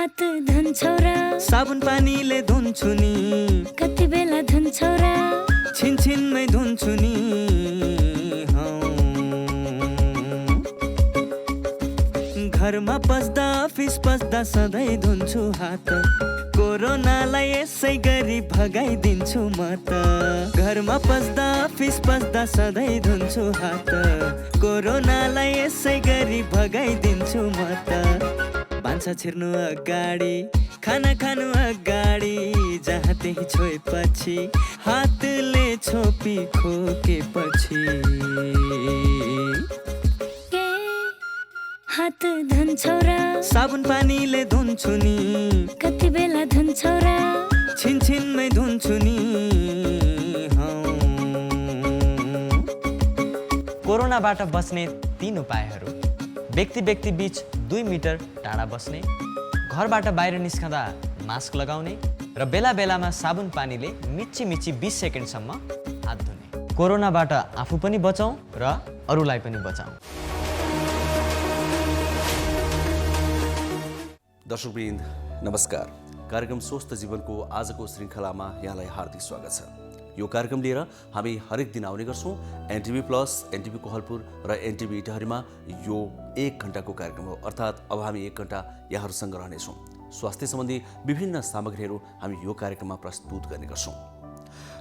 हात धुन्छौ र साबुन पानीले धुन्छु नि कति बेला धुन्छौ र छिनछिनमै धुन्छु नि घरमा पस्दा अफिस पस्दा सधैँ धुन्छु हात कोरोनालाई यसै गरी भगाइदिन्छु म त घरमा पस्दा अफिस पस्दा सधैँ धुन्छु हात कोरोनालाई यसै गरी भगाइदिन्छु म त भान्सा छिर्नु अगाडि खाना खानु अगाडि जहाँ त्यही छोएपछि हातले छोपी खोकेपछि हात धुन्छौ र साबुन पानीले धुन्छु नि कति बेला धुन्छौ र छिनछिनमै धुन्छु नि कोरोनाबाट बच्ने 3 उपायहरू। व्यक्ति बीच 2 मिटर टाढा बस्ने, घरबाट बाहिर निस्कँदा मास्क लगाउने र बेला बेलामा साबुन पानीले मिची 20 सेकेन्डसम्म हात धुने। कोरोनाबाट आफू पनि बचाउँ र अरूलाई पनि बचाउँ। दर्शकवृन्द नमस्कार। कार्यक्रम स्वस्थ जीवनको आजको श्रृङ्खलामा यहाँलाई हार्दिक स्वागत छ। यो कार्यक्रम लिएर हामी हरेक दिन आउने गर्छौँ। एनटिभी प्लस, एनटिभी कोहलपुर र एनटिभी इटहरीमा यो 1 घण्टाको कार्यक्रम हो। अर्थात् अब हामी 1 घण्टा यहाँहरूसँग रहनेछौँ। स्वास्थ्य सम्बन्धी विभिन्न सामग्रीहरू हामी यो कार्यक्रममा प्रस्तुत गर्ने गर्छौँ।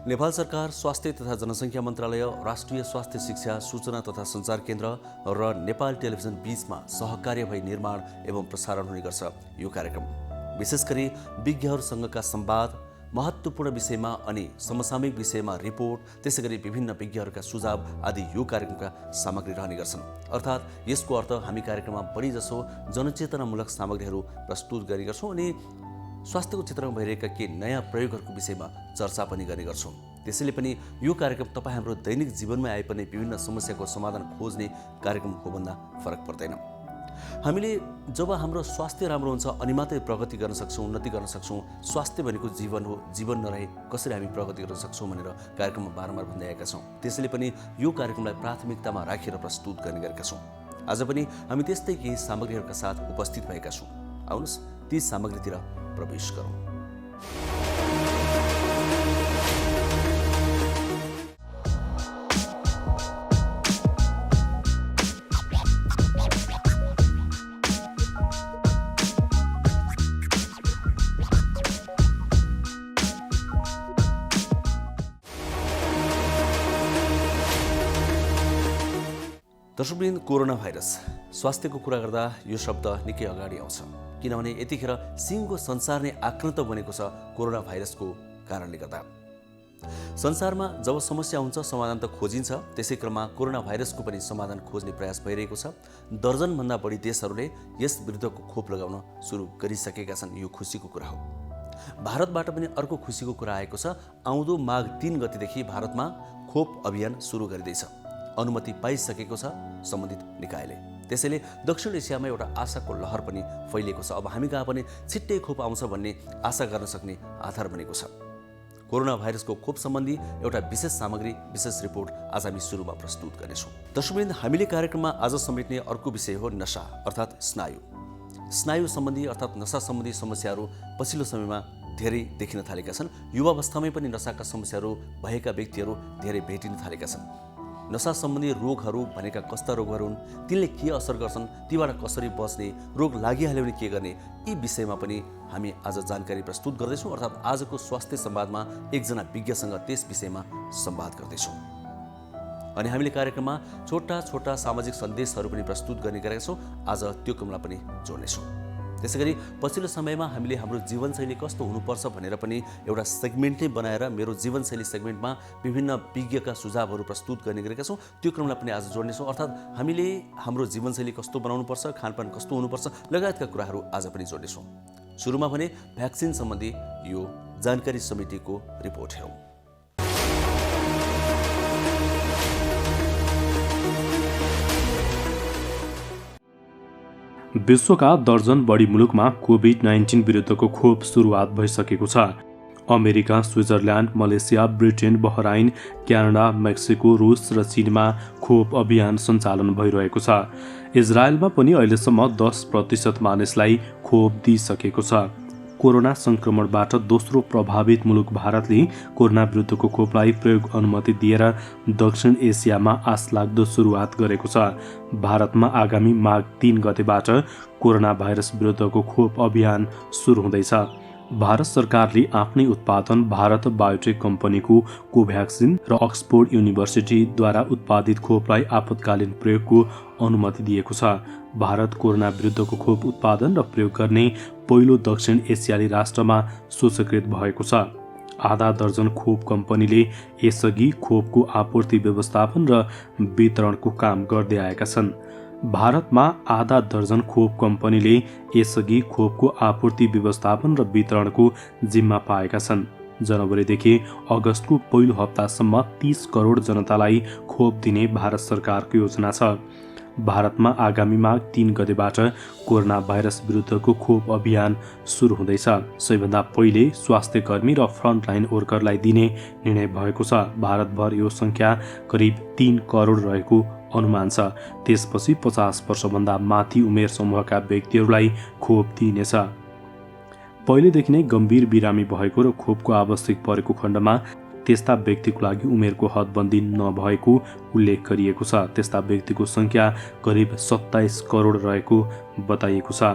नेपाल सरकार स्वास्थ्य तथा जनसङ्ख्या मन्त्रालय, राष्ट्रिय स्वास्थ्य शिक्षा सूचना तथा सञ्चार केन्द्र र नेपाल टेलिभिजन बीचमा सहकार्य भई निर्माण एवं प्रसारण हुने गर्छ यो कार्यक्रम। विशेष गरी विज्ञहरूसँगका संवाद, महत्त्वपूर्ण विषयमा अनि समसामयिक विषयमा रिपोर्ट, त्यसै गरी विभिन्न विज्ञहरूका सुझाव आदि यो कार्यक्रमका सामग्री रहने गर्छन्। अर्थात् यसको अर्थ हामी कार्यक्रममा बढी जसो जनचेतनामूलक सामग्रीहरू प्रस्तुत गर्ने गर्छौँ अनि स्वास्थ्यको क्षेत्रमा भइरहेका केही नयाँ प्रयोगहरूको विषयमा चर्चा पनि गर्ने गर्छौँ। त्यसैले पनि यो कार्यक्रम तपाईँ हाम्रो दैनिक जीवनमा आइपर्ने विभिन्न समस्याको समाधान खोज्ने कार्यक्रम हो भन्दा फरक पर्दैन। हामीले जब हाम्रो स्वास्थ्य राम्रो हुन्छ अनि मात्रै प्रगति गर्न सक्छौँ, उन्नति गर्न सक्छौँ। स्वास्थ्य भनेको जीवन हो, जीवन नरहे कसरी हामी प्रगति गर्न सक्छौँ भनेर कार्यक्रममा बारम्बार भन्दै आएका छौँ। त्यसैले पनि यो कार्यक्रमलाई प्राथमिकतामा राखेर प्रस्तुत गर्ने गरेका छौँ। आज पनि हामी त्यस्तै केही सामग्रीहरूका साथ उपस्थित भएका छौँ। आउनुहोस् ती सामग्रीतिर प्रवेश गरौँ। दर्शकवृन्द, कोरोना भाइरस स्वास्थ्यको कुरा गर्दा यो शब्द निकै अगाडि आउँछ, किनभने यतिखेर सिङ्गो संसार नै आक्रान्त बनेको छ कोरोना भाइरसको कारणले गर्दा। संसारमा जब समस्या हुन्छ समाधान त खोजिन्छ, त्यसै क्रममा कोरोना भाइरसको पनि समाधान खोज्ने प्रयास भइरहेको छ। दर्जनभन्दा बढी देशहरूले यस विरुद्धको खोप लगाउन सुरु गरिसकेका छन्। यो खुसीको कुरा हो। भारतबाट पनि अर्को खुसीको कुरा आएको छ। आउँदो माघ 3 गतेदेखि भारतमा खोप अभियान सुरु गरिँदैछ। अनुमति पाइसकेको छ सम्बन्धित निकायले। त्यसैले दक्षिण एसियामा एउटा आशाको लहर पनि फैलिएको छ। अब हामी कहाँ पनि छिट्टै खोप आउँछ भन्ने आशा गर्न सक्ने आधार बनेको छ। कोरोना भाइरसको खोप सम्बन्धी एउटा विशेष सामग्री, विशेष रिपोर्ट आज हामी सुरुमा प्रस्तुत गर्नेछौँ। दर्शकवृन्द, हामीले कार्यक्रममा आज समेट्ने अर्को विषय हो नशा अर्थात् स्नायु। स्नायु सम्बन्धी अर्थात् नशा सम्बन्धी समस्याहरू पछिल्लो समयमा धेरै देखिन थालेका छन्। युवावस्थामै पनि नशाका समस्याहरू भएका व्यक्तिहरू धेरै भेटिन थालेका छन्। नशा सम्बन्धी रोगहरू भनेका कस्ता रोगहरू हुन्, तिनले के असर गर्छन्, तीबाट कसरी बच्ने, रोग लागिहाल्यो भने के गर्ने, यी विषयमा पनि हामी आज जानकारी प्रस्तुत गर्दैछौँ। अर्थात् आजको स्वास्थ्य संवादमा एकजना विज्ञसँग त्यस विषयमा संवाद गर्दैछौँ। अनि हामीले कार्यक्रममा छोटा छोटा सामाजिक सन्देशहरू पनि प्रस्तुत गर्ने गरेका छौँ। आज त्यो क्रमलाई पनि जोड्नेछौँ। त्यसै गरी पछिल्लो समयमा हामीले हाम्रो जीवनशैली कस्तो हुनुपर्छ भनेर पनि एउटा सेगमेन्ट नै बनाएर मेरो जीवनशैली सेगमेन्टमा विभिन्न विज्ञका सुझावहरू प्रस्तुत गर्ने गरेका छौँ। त्यो क्रमलाई पनि आज जोड्नेछौँ। अर्थात् हामीले हाम्रो जीवनशैली कस्तो बनाउनुपर्छ, खानपान कस्तो हुनुपर्छ लगायतका कुराहरू आज पनि जोड्नेछौँ। सुरुमा भने भ्याक्सिन सम्बन्धी यो जानकारी समितिको रिपोर्ट हेरौँ। विश्वका दर्जन बढी मुलुकमा कोभिड-19 विरुद्धको खोप सुरुवात भइसकेको छ। America, Switzerland, Malaysia, Britain, Bahrain, Canada, Mexico, रुस र चीनमा खोप अभियान सञ्चालन भइरहेको छ। इजरायलमा पनि अहिलेसम्म 10% मानिसलाई खोप दिइसकेको छ। कोरोना संक्रमणबाट दोस्रो प्रभावित मुलुक भारतले कोरोना विरुद्धको खोपलाई प्रयोग अनुमति दिएर दक्षिण एसियामा आशलाग्दो सुरुवात गरेको छ। भारतमा आगामी माघ 3 गतेबाट कोरोना भाइरस विरुद्धको खोप अभियान सुरु हुँदैछ। भारत सरकारले आफ्नै उत्पादन भारत बायोटेक कम्पनीको कोभ्याक्सिन र अक्सफोर्ड युनिभर्सिटीद्वारा उत्पादित खोपलाई आपतकालीन प्रयोगको अनुमति दिएको छ। भारत कोरोना विरुद्धको खोप उत्पादन र प्रयोग गर्ने पहिलो दक्षिण एसियाली राष्ट्रमा सूचीकृत भएको छ। आधा दर्जन खोप कम्पनीले यसअघि खोपको आपूर्ति व्यवस्थापन र वितरणको काम गर्दै आएका छन्। भारतमा आधा दर्जन खोप कम्पनीले यसअघि खोपको आपूर्ति व्यवस्थापन र वितरणको जिम्मा पाएका छन्। जनवरीदेखि अगस्तको पहिलो हप्तासम्म 30 करोड जनतालाई खोप दिने भारत सरकारको योजना छ। भारतमा आगामी माघ 3 गतेबाट कोरोना भाइरस विरुद्धको खोप अभियान सुरु हुँदैछ। सबैभन्दा पहिले स्वास्थ्य कर्मी र फ्रन्टलाइन वर्करलाई दिने निर्णय भएको छ। भारतभर यो संख्या करिब 3 करोड रहेको अनुमान छ। त्यसपछि 50 वर्षभन्दा माथि उमेर समूहका व्यक्तिहरूलाई खोप दिइनेछ। पहिलेदेखि नै गम्भीर बिरामी भएको र खोपको आवश्यक परेको खण्डमा त्यस्ता व्यक्तिको लागि उमेरको हदबन्दी नभएको उल्लेख गरिएको छ। त्यस्ता व्यक्तिको संख्या करिब 27 करोड रहेको बताइएको छ।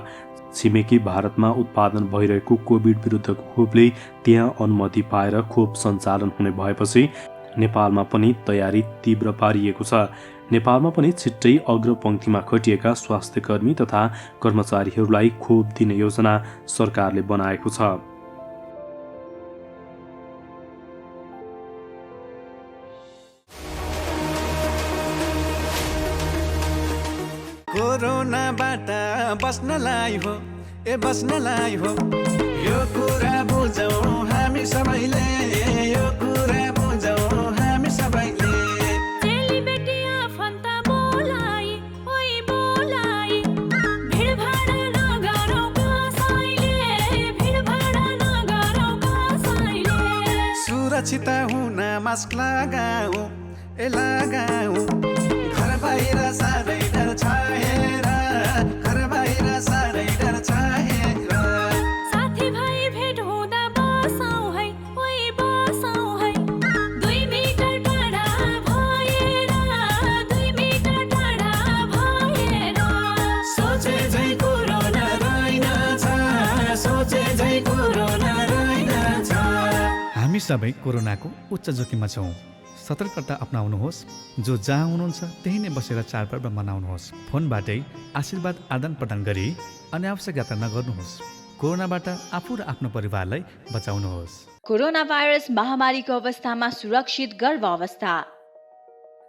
छिमेकी भारतमा उत्पादन भइरहेको कोभिड विरुद्धको खोपले त्यहाँ अनुमति पाएर खोप सञ्चालन हुने भएपछि नेपालमा पनि तयारी तीव्र पारिएको छ। नेपालमा पनि छिट्टै अग्रपङ्क्तिमा खटिएका स्वास्थ्यकर्मी तथा कर्मचारीहरूलाई खोप दिने योजना सरकारले बनाएको छ। कोरोनाबाट बस्नलाई हो बस्नलाई हो यो कुरा बुझौँ हामी सबैले, यो कुरा बुझौँ हामी सबैले। चेलीबेटी आफन्त बोलाइ ओइ बोलाइ भिडभाड नगरौँ कसैले, भिडभाड नगरौँ कसैले। सुरक्षित हुन मास्क लगाऊ लगाऊ। घर बाहिर साह्रै डर छ हेर, घर बाहिर साह्रै डर छ हेर। साथीभाइ भेट हुँदा बसौँ है ओइ बसौँ है 2 मिटर टाढा भएर, 2 मिटर टाढा भएर। सोचे झै कोरोना रहेनछ, सोचे झै कोरोना रहेनछ। हामी सबै कोरोनाको उच्च जोखिममा छौँ। सतर्कता अपनाउनुहोस्। जो जहाँ हुनुहुन्छ त्यही नै बसेर चाडपर्व मनाउनुहोस्। फोनबाटै आशीर्वाद आदान प्रदान गरी अनावश्यक यात्रा नगर्नुहोस्। कोरोनाबाट आफू र आफ्नो परिवारलाई बचाउनुहोस्। कोरोना भाइरस महामारीको अवस्थामा सुरक्षित गर्भावस्था।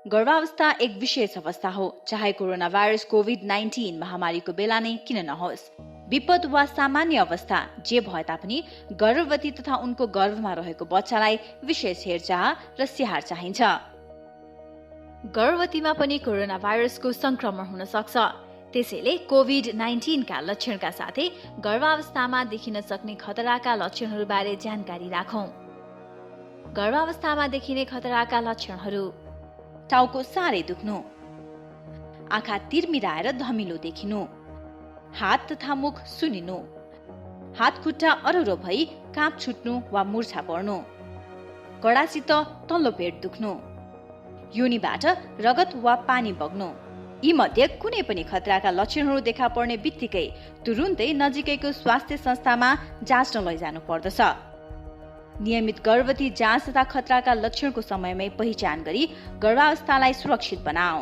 गर्भावस्था एक विशेष अवस्था हो, चाहे कोरोना भाइरस कोभिड-19 महामारीको बेला नै किन नहोस्। विपद वा सामान्य अवस्था जे भए तापनि गर्भवती तथा उनको गर्भमा रहेको बच्चालाई विशेष हेरचाह र स्याहार चाहिन्छ। गर्भवतीमा पनि कोरोना भाइरसको संक्रमण हुन सक्छ। त्यसैले कोभिड-19 का लक्षणका साथै गर्भावस्थामा देखिन सक्ने खतराका लक्षणहरूबारे जानकारी राखौं। गर्भावस्थामा देखिने खतराका लक्षणहरू: टाउको साह्रै दुख्नु, आँखा तिरमिराएर धमिलो देखिनु, हात तथा मुख सुनिनु, हात खुट्टा अरुरो भई काँप छुट्नु वा मुर्छा पर्नु, कडासित तल्लो पेट दुख्नु, योनिबाट रगत वा पानी बग्नु। यी मध्ये कुनै पनि खतराका लक्षणहरू देखा पर्ने बित्तिकै तुरुन्तै नजिकैको स्वास्थ्य संस्थामा जाँच्न लैजानु पर्दछ। नियमित गर्भवती जाँच तथा खतराका लक्षणको समयमै पहिचान गरी गर्भावस्थालाई सुरक्षित बनाऊ।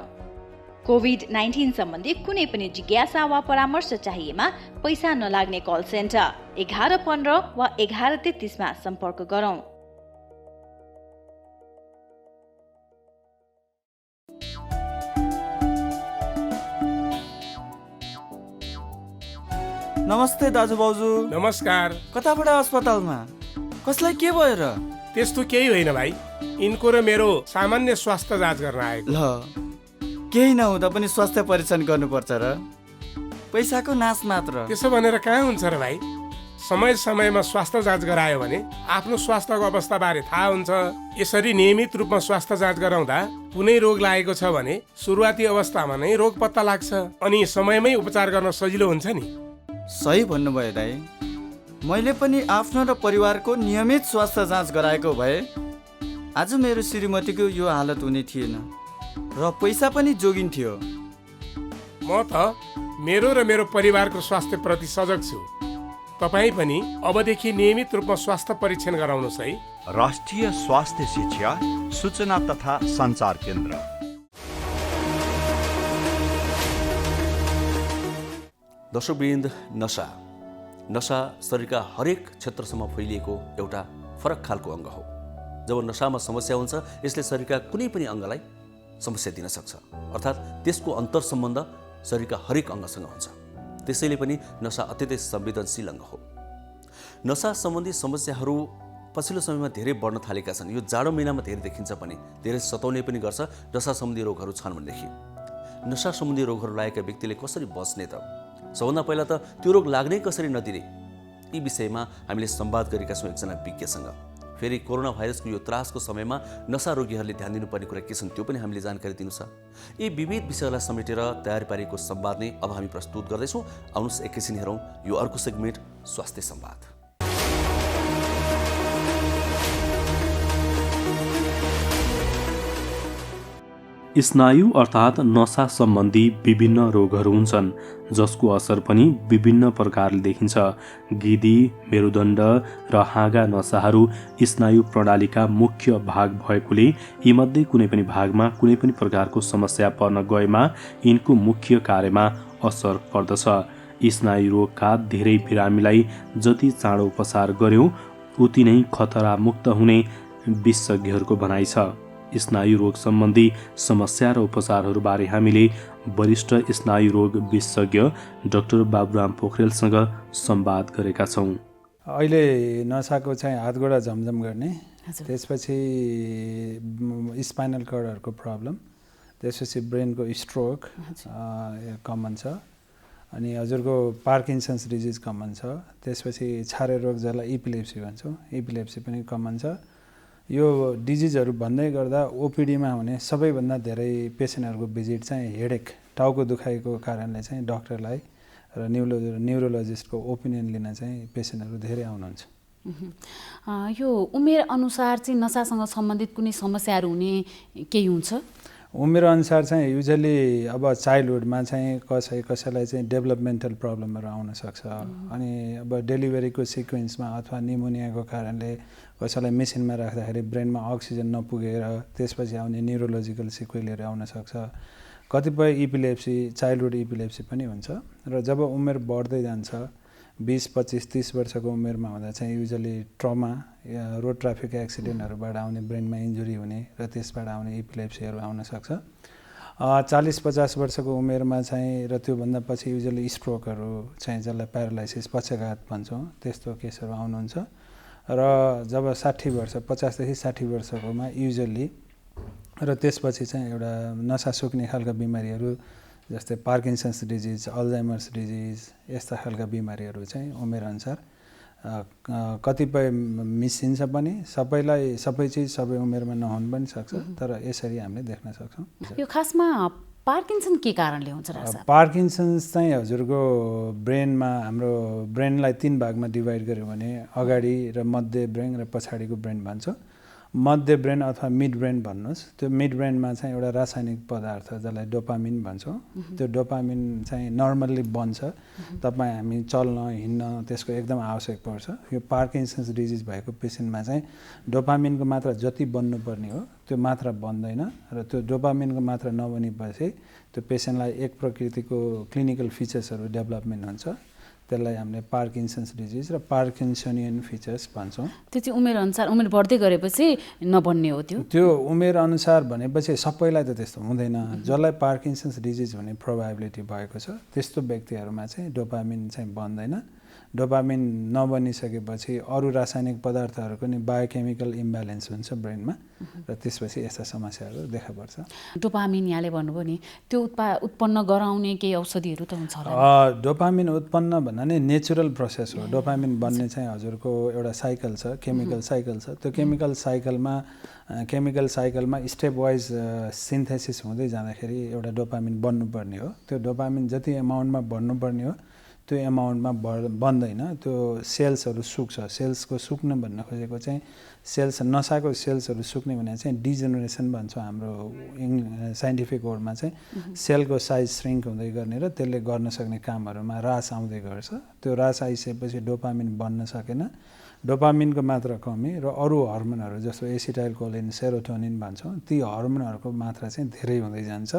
कोभिड-19 सम्बन्धी कुनै पनि जिज्ञासा वा परामर्श चाहिएमा पैसा नलाग्ने कल सेन्टर 1115 वा 1133 मा सम्पर्क गरौँ। नमस्ते दाजु भाउजू। नमस्कार। कताबाट अस्पतालमा? कसलाई के भयो र? त्यस्तो केही होइन भाइ, यिनको र मेरो सामान्य स्वास्थ्य जाँच गर्न आएको। ल, केही नहुँदा पनि स्वास्थ्य परीक्षण गर्नुपर्छ र? पैसाको नाश मात्र। त्यसो भनेर कहाँ हुन्छ र भाइ? समय समयमा स्वास्थ्य जाँच गरायो भने आफ्नो स्वास्थ्यको अवस्थाबारे थाहा हुन्छ। यसरी नियमित रूपमा स्वास्थ्य जाँच गराउँदा कुनै रोग लागेको छ भने सुरुवाती अवस्थामा नै रोग पत्ता लाग्छ अनि समयमै उपचार गर्न सजिलो हुन्छ नि। सही भन्नुभयो दाइ। मैले पनि आफ्नो र परिवारको नियमित स्वास्थ्य जाँच गराएको भए आज मेरो श्रीमतीको यो हालत हुने थिएन र पैसा पनि जोगिन्थ्यो। म त मेरो र मेरो परिवारको स्वास्थ्यप्रति सजग छु। तपाईँ पनि अबदेखि नियमित रूपमा स्वास्थ्य परीक्षण गराउनुहोस् है। राष्ट्रिय स्वास्थ्य शिक्षा सूचना तथा सञ्चार केन्द्र। दर्शकवृन्द, नशा शरीरका हरेक क्षेत्रसम्म फैलिएको एउटा फरक खालको अङ्ग हो। जब नशामा समस्या हुन्छ यसले शरीरका कुनै पनि अङ्गलाई समस्या दिन सक्छ, अर्थात् त्यसको अन्तर सम्बन्ध शरीरका हरेक अङ्गसँग हुन्छ। त्यसैले पनि नशा अत्यन्तै संवेदनशील अङ्ग हो। नशा सम्बन्धी समस्याहरू पछिल्लो समयमा धेरै बढ्न थालेका छन्। यो जाडो महिनामा धेरै देखिन्छ पनि, धेरै सताउने पनि गर्छ। नशा सम्बन्धी रोगहरू छन् भनेदेखि नशा सम्बन्धी रोगहरू लागेका व्यक्तिले कसरी बच्ने त? सबभन्दा पहिला त त्यो रोग लाग्नै कसरी नदिने, यी विषयमा हामीले संवाद गरेका छौँ एकजना विज्ञसँग। फेरि कोरोना भाइरसको यो त्रासको समयमा नशा रोगीहरूले ध्यान दिनुपर्ने कुरा के छन् त्यो पनि हामीले जानकारी दिनु छ। यी विविध विषयलाई समेटेर तयार पारेको संवाद नै अब हामी प्रस्तुत गर्दैछौँ। आउनुहोस् एकैछिन हेरौँ यो अर्को सेगमेन्ट स्वास्थ्य संवाद। स्नायु अर्थात् नशा सम्बन्धी विभिन्न रोगहरू हुन्छन् जसको असर पनि विभिन्न प्रकारले देखिन्छ। गिदी, मेरुदण्ड र हाँगा नशाहरू स्नायु प्रणालीका मुख्य भाग भएकोले यीमध्ये कुनै पनि भागमा कुनै पनि प्रकारको समस्या पर्न गएमा यिनको मुख्य कार्यमा असर पर्दछ। स्नायु रोगका धेरै बिरामीलाई जति चाँडो उपचार गर्यौं उति नै खतरामुक्त हुने विशेषज्ञहरूको भनाइ छ। स्नायु रोग सम्बन्धी समस्या र उपचारहरूबारे हामीले वरिष्ठ स्नायु रोग विशेषज्ञ डाक्टर बाबुराम पोखरेलसँग संवाद गरेका छौँ। अहिले नशाको चाहिँ हातगोडा झमझम गर्ने, त्यसपछि स्पाइनल कर्डहरूको प्रब्लम, त्यसपछि ब्रेनको स्ट्रोक कमन छ, अनि हजुरको पार्किन्सन्स डिजिज कमन छ, त्यसपछि छारे रोग जसलाई इपिलेप्सी भन्छौँ, इपिलेप्सी पनि कमन छ। यो डिजिजहरू भन्दै गर्दा ओपिडीमा हुने सबैभन्दा धेरै पेसेन्टहरूको भिजिट चाहिँ हेडेक, टाउको दुखाइको कारणले चाहिँ डक्टरलाई र न्युरोलोजिस्टको ओपिनियन लिन चाहिँ पेसेन्टहरू धेरै आउनुहुन्छ। यो उमेर अनुसार चाहिँ नशासँग सम्बन्धित कुनै समस्याहरू हुने केही हुन्छ? उमेर अनुसार चाहिँ युजली अब चाइल्डहुडमा चाहिँ कसैलाई चाहिँ डेभलपमेन्टल प्रब्लमहरू आउन सक्छ, अनि अब डेलिभरीको सिक्वेन्समा अथवा निमोनियाको कारणले कसैलाई मेसिनमा राख्दाखेरि ब्रेनमा अक्सिजन नपुगेर त्यसपछि आउने न्युरोलोजिकल सिक्वेलहरू आउन सक्छ। कतिपय इपिलेप्सी चाइल्डहुड इपिलेप्सी पनि हुन्छ र जब उमेर बढ्दै जान्छ 20-25-30 वर्षको उमेरमा हुँदा चाहिँ युजली ट्रमा या रोड ट्राफिक एक्सिडेन्टहरूबाट आउने ब्रेनमा इन्जुरी हुने र त्यसबाट आउने इपिलेप्सीहरू आउन सक्छ। 40-50 वर्षको उमेरमा चाहिँ र त्योभन्दा पछि युजली स्ट्रोकहरू चाहिँ जसलाई प्यारालाइसिस पक्षघात भन्छौँ त्यस्तो केसहरू आउनुहुन्छ। र जब 60 वर्ष 50देखि 60 वर्षकोमा युजली र त्यसपछि चाहिँ एउटा नसा सुक्ने खालका बिमारीहरू जस्तै पार्किन्सन्स डिजिज, अल्जाइमर्स डिजिज यस्ता खालका बिमारीहरू चाहिँ उमेरअनुसार कतिपय मिसिन्छ पनि, सबै चिज सबै उमेरमा नहुन पनि सक्छ, तर यसरी हामीले देख्न सक्छौँ। यो खासमा पार्किन्सन के कारणले हुन्छ र? पार्किन्सन्स चाहिँ हजुरको ब्रेनमा, हाम्रो ब्रेनलाई 3 भागमा डिभाइड गर्यो भने अगाडि र मध्य ब्रेन र पछाडिको ब्रेन भन्छ। मध्य ब्रेन अथवा मिड ब्रेन भन्नुहोस्, त्यो मिड ब्रेनमा चाहिँ एउटा रासायनिक पदार्थ जसलाई डोपामिन भन्छौँ, त्यो डोपामिन चाहिँ नर्मल्ली बन्छ तपाईँ हामी चल्न हिँड्न त्यसको एकदम आवश्यक पर्छ। यो पार्किन्सन्स डिजिज भएको पेसेन्टमा चाहिँ डोपामिनको मात्रा जति बन्नुपर्ने हो त्यो मात्रा बन्दैन र त्यो डोपामिनको मात्रा नबनेपछि त्यो पेसेन्टलाई एक प्रकृतिको क्लिनिकल फिचर्सहरू डेभलपमेन्ट हुन्छ, त्यसलाई हामीले पार्किन्सन्स डिजिज र पार्किन्सनियन फिचर्स भन्छौँ। त्यो चाहिँ उमेरअनुसार उमेर बढ्दै गएपछि नबन्ने हो? त्यो उमेरअनुसार भनेपछि सबैलाई त त्यस्तो हुँदैन। जसलाई पार्किन्सन्स डिजिज हुने प्रोभाबिलिटी भएको छ त्यस्तो व्यक्तिहरूमा चाहिँ डोपामिन चाहिँ बन्दैन डोपामिन नबनिसकेपछि अरू रासायनिक पदार्थहरूको नि बायोकेमिकल इम्ब्यालेन्स हुन्छ ब्रेनमा र त्यसपछि यस्ता समस्याहरू देखा पर्छ। डोपामिन यहाँले भन्नुभयो नि त्यो उत्पन्न गराउने केही औषधिहरू त हुन्छ होला? डोपामिन उत्पन्न भन्दा नै नेचुरल प्रोसेस हो। डोपामिन बन्ने चाहिँ हजुरको एउटा साइकल छ, केमिकल साइकल छ। त्यो केमिकल साइकलमा स्टेप वाइज सिन्थेसिस हुँदै जाँदाखेरि एउटा डोपामिन बन्नुपर्ने हो। त्यो डोपामिन जति एमाउन्टमा बन्नुपर्ने हो त्यो एमाउन्टमा बन्दैन। त्यो सेल्सहरू सुक्छ। सेल्सको सुक्न भन्न खोजेको चाहिँ नसाको सेल्सहरू सुक्ने भने चाहिँ डिजेनरेसन भन्छौँ हाम्रो साइन्टिफिक वर्डमा चाहिँ सेलको साइज श्रिङ्क हुँदै गर्ने र त्यसले गर्न सक्ने कामहरूमा ह्रास आउँदै गर्छ। त्यो ह्रास आइसकेपछि डोपामिन बन्न सकेन। डोपामिनको मात्रा कमी र अरू हर्मोनहरू जस्तो एसिटाइलकोलिन, सेरोटोनिन भन्छौँ, ती हर्मोनहरूको मात्रा चाहिँ धेरै हुँदै जान्छ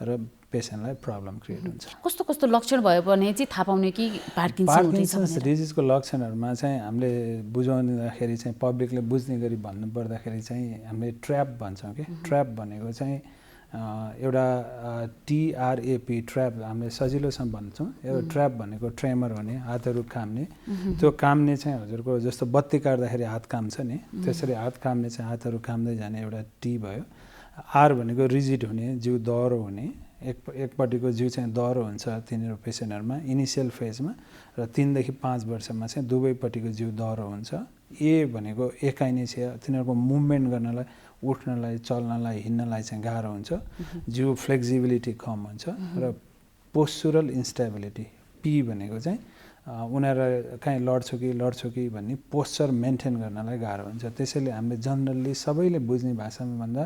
र पेसेन्टलाई प्रब्लम क्रिएट हुन्छ। कस्तो कस्तो लक्षण भयो भने चाहिँ थाहा पाउने कि पार्किन्सन्स डिजिजको लक्षणहरूमा चाहिँ हामीले बुझाउँदाखेरि चाहिँ पब्लिकले बुझ्ने गरी भन्नुपर्दाखेरि चाहिँ हामीले ट्र्याप भन्छौँ कि ट्र्याप भनेको चाहिँ एउटा TRAP ट्र्याप हामीले सजिलोसँग भन्छौँ। एउटा ट्र्याप भनेको ट्रेमर हुने, हातहरू काम्ने। त्यो काम्ने चाहिँ हजुरको जस्तो बत्ती काट्दाखेरि हात काम्छ नि त्यसरी हात काम्ने चाहिँ हातहरू काम्दै जाने एउटा T भयो। R भनेको रिजिड हुने, जिउ दह्रो हुने। एकपट्टिको जिउ चाहिँ दह्रो हुन्छ तिनीहरू पेसेन्टहरूमा इनिसियल फेजमा र 3 देखि 5 वर्षमा चाहिँ दुवैपट्टिको जिउ दह्रो हुन्छ। A भनेको एकाइनेसिया, तिनीहरूको मुभमेन्ट गर्नलाई, उठ्नलाई, चल्नलाई, हिँड्नलाई चाहिँ गाह्रो हुन्छ। जिउ फ्लेक्सिबिलिटी कम हुन्छ र पोस्चुरल इन्स्टेबिलिटी। P भनेको चाहिँ उनीहरूलाई काहीँ लड्छु कि भन्ने पोस्चर मेन्टेन गर्नलाई गाह्रो हुन्छ। त्यसैले हामीले जनरल्ली सबैले बुझ्ने भाषामा भन्दा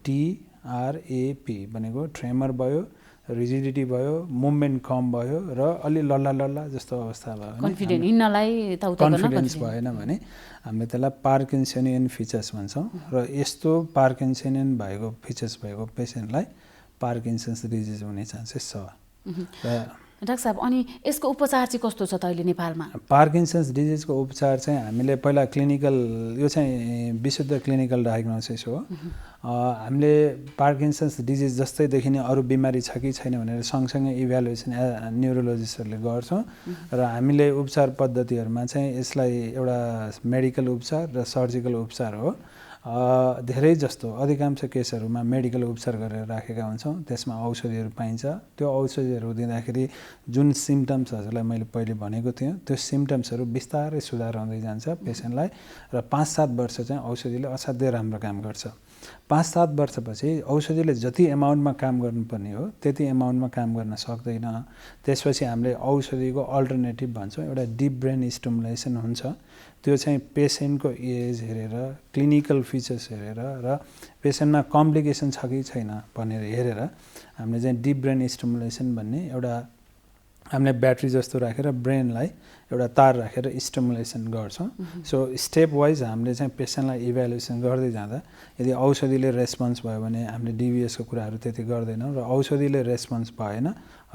TRAP भनेको ट्रेमर भयो, रिजिडिटी भयो, मुभमेन्ट कम भयो र अलि लल्ला जस्तो अवस्था भयो, कन्फिडेन्स भएन भने हामीले त्यसलाई पार्किन्सनियन फिचर्स भन्छौँ र यस्तो पार्किन्सनियन भएको फिचर्स भएको पेसेन्टलाई पार्किन्सन्स डिजिज हुने चान्सेस छ। डाक्टर साहब, अनि यसको उपचार चाहिँ कस्तो छ त अहिले नेपालमा? पार्किन्सन्स डिजिजको उपचार चाहिँ हामीले पहिला क्लिनिकल, यो चाहिँ विशुद्ध क्लिनिकल डायग्नोसिस हो। हामीले पार्किन्सन्स डिजिज जस्तै देखिने अरू बिमारी छ कि छैन भनेर सँगसँगै इभ्यालुएसन न्युरोलोजिस्टहरूले गर्छौँ र हामीले उपचार पद्धतिहरूमा चाहिँ यसलाई एउटा मेडिकल उपचार र सर्जिकल उपचार हो। धेरै जस्तो अधिकांश केसहरूमा मेडिकल उपचार गरेर राखेका हुन्छौँ। त्यसमा औषधिहरू पाइन्छ। त्यो औषधिहरू दिँदाखेरि जुन सिम्टम्स हजुरलाई मैले पहिले भनेको थिएँ त्यो सिम्टम्सहरू बिस्तारै सुधार हुँदै जान्छ पेसेन्टलाई र 5-7 वर्ष चाहिँ औषधिले असाध्यै राम्रो काम गर्छ। 5-7 वर्षपछि औषधिले जति एमाउन्टमा काम गर्नुपर्ने हो त्यति एमाउन्टमा काम गर्न सक्दैन। त्यसपछि हामीले औषधिको अल्टरनेटिभ भन्छौँ, एउटा डिप ब्रेन स्टिमुलेसन हुन्छ। त्यो चाहिँ पेसेन्टको एज हेरेर, क्लिनिकल फिचर्स हेरेर र पेसेन्टमा कम्प्लिकेसन छ कि छैन भनेर हेरेर हामीले चाहिँ डिप ब्रेन स्टिमुलेसन भन्ने एउटा हामीले ब्याट्री जस्तो राखेर ब्रेनलाई एउटा तार राखेर स्टिमुलेसन गर्छौँ। सो स्टेप वाइज हामीले चाहिँ पेसेन्टलाई इभ्यालुएसन गर्दै जाँदा यदि औषधिले रेस्पोन्स भयो भने हामीले डिभिएसको कुराहरू त्यति गर्दैनौँ र औषधिले रेस्पोन्स भएन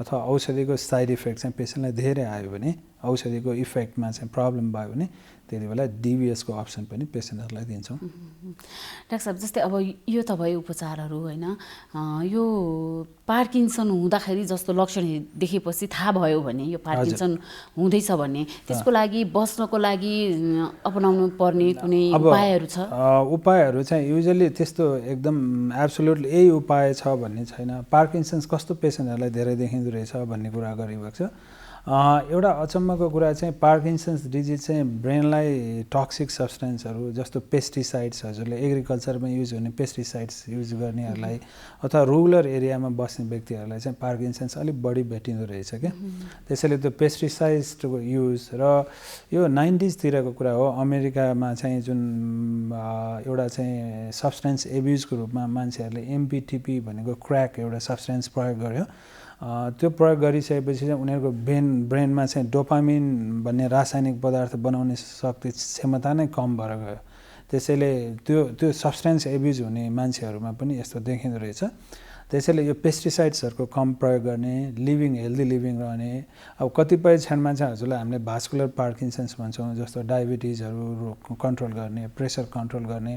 अथवा औषधिको साइड इफेक्ट चाहिँ पेसेन्टलाई धेरै आयो भने, औषधिको इफेक्टमा चाहिँ प्रब्लम भयो भने त्यति बेला डिभिएसको अप्सन पनि पेसेन्टहरूलाई दिन्छौँ। डाक्टर साहब, जस्तै अब यो त भयो उपचारहरू होइन, यो पार्किन्सन हुँदाखेरि जस्तो लक्षण देखेपछि थाहा भयो भने यो पार्किन्सन हुँदैछ भने त्यसको लागि बस्नको लागि अपनाउनु पर्ने कुनै उपायहरू छ? उपायहरू चाहिँ युजली त्यस्तो एकदम एब्सोल्युटली यही उपाय छ भन्ने छैन। पार्किन्सन्स कस्तो पेसेन्टहरूलाई धेरै देखिँदो रहेछ भन्ने कुरा गरिएको छ। एउटा अचम्मको कुरा चाहिँ पार्किन्सन्स डिजिज चाहिँ ब्रेनलाई टक्सिक सब्सटेन्सहरू जस्तो पेस्टिसाइड्स, हजुरले एग्रिकल्चरमा युज हुने पेस्टिसाइड्स युज गर्नेहरूलाई अथवा रुरल एरियामा बस्ने व्यक्तिहरूलाई चाहिँ पार्किन्सन्स अलिक बढी भेटिँदो रहेछ क्या। त्यसैले त्यो पेस्टिसाइड्सको युज र यो 90sतिरको कुरा हो। अमेरिकामा चाहिँ जुन एउटा चाहिँ सब्सटेन्स एब्युजको रूपमा मान्छेहरूले MPTP भनेको क्र्याक एउटा सब्सटेन्स प्रयोग गर्यो। त्यो प्रयोग गरिसकेपछि चाहिँ उनीहरूको ब्रेनमा चाहिँ डोपामिन भन्ने रासायनिक पदार्थ बनाउने शक्ति क्षमता नै कम भएर गयो। त्यसैले त्यो सब्सटेन्स एब्युज हुने मान्छेहरूमा पनि यस्तो देखिँदो रहेछ। त्यसैले यो पेस्टिसाइड्सहरूको कम प्रयोग गर्ने, हेल्दी लिभिङ रहने। अब कतिपय क्षणमा चाहिँ हजुरलाई हामीले भास्कुलर पार्किन्सन्स भन्छौँ, जस्तो डायबिटिजहरू कन्ट्रोल गर्ने, प्रेसर कन्ट्रोल गर्ने।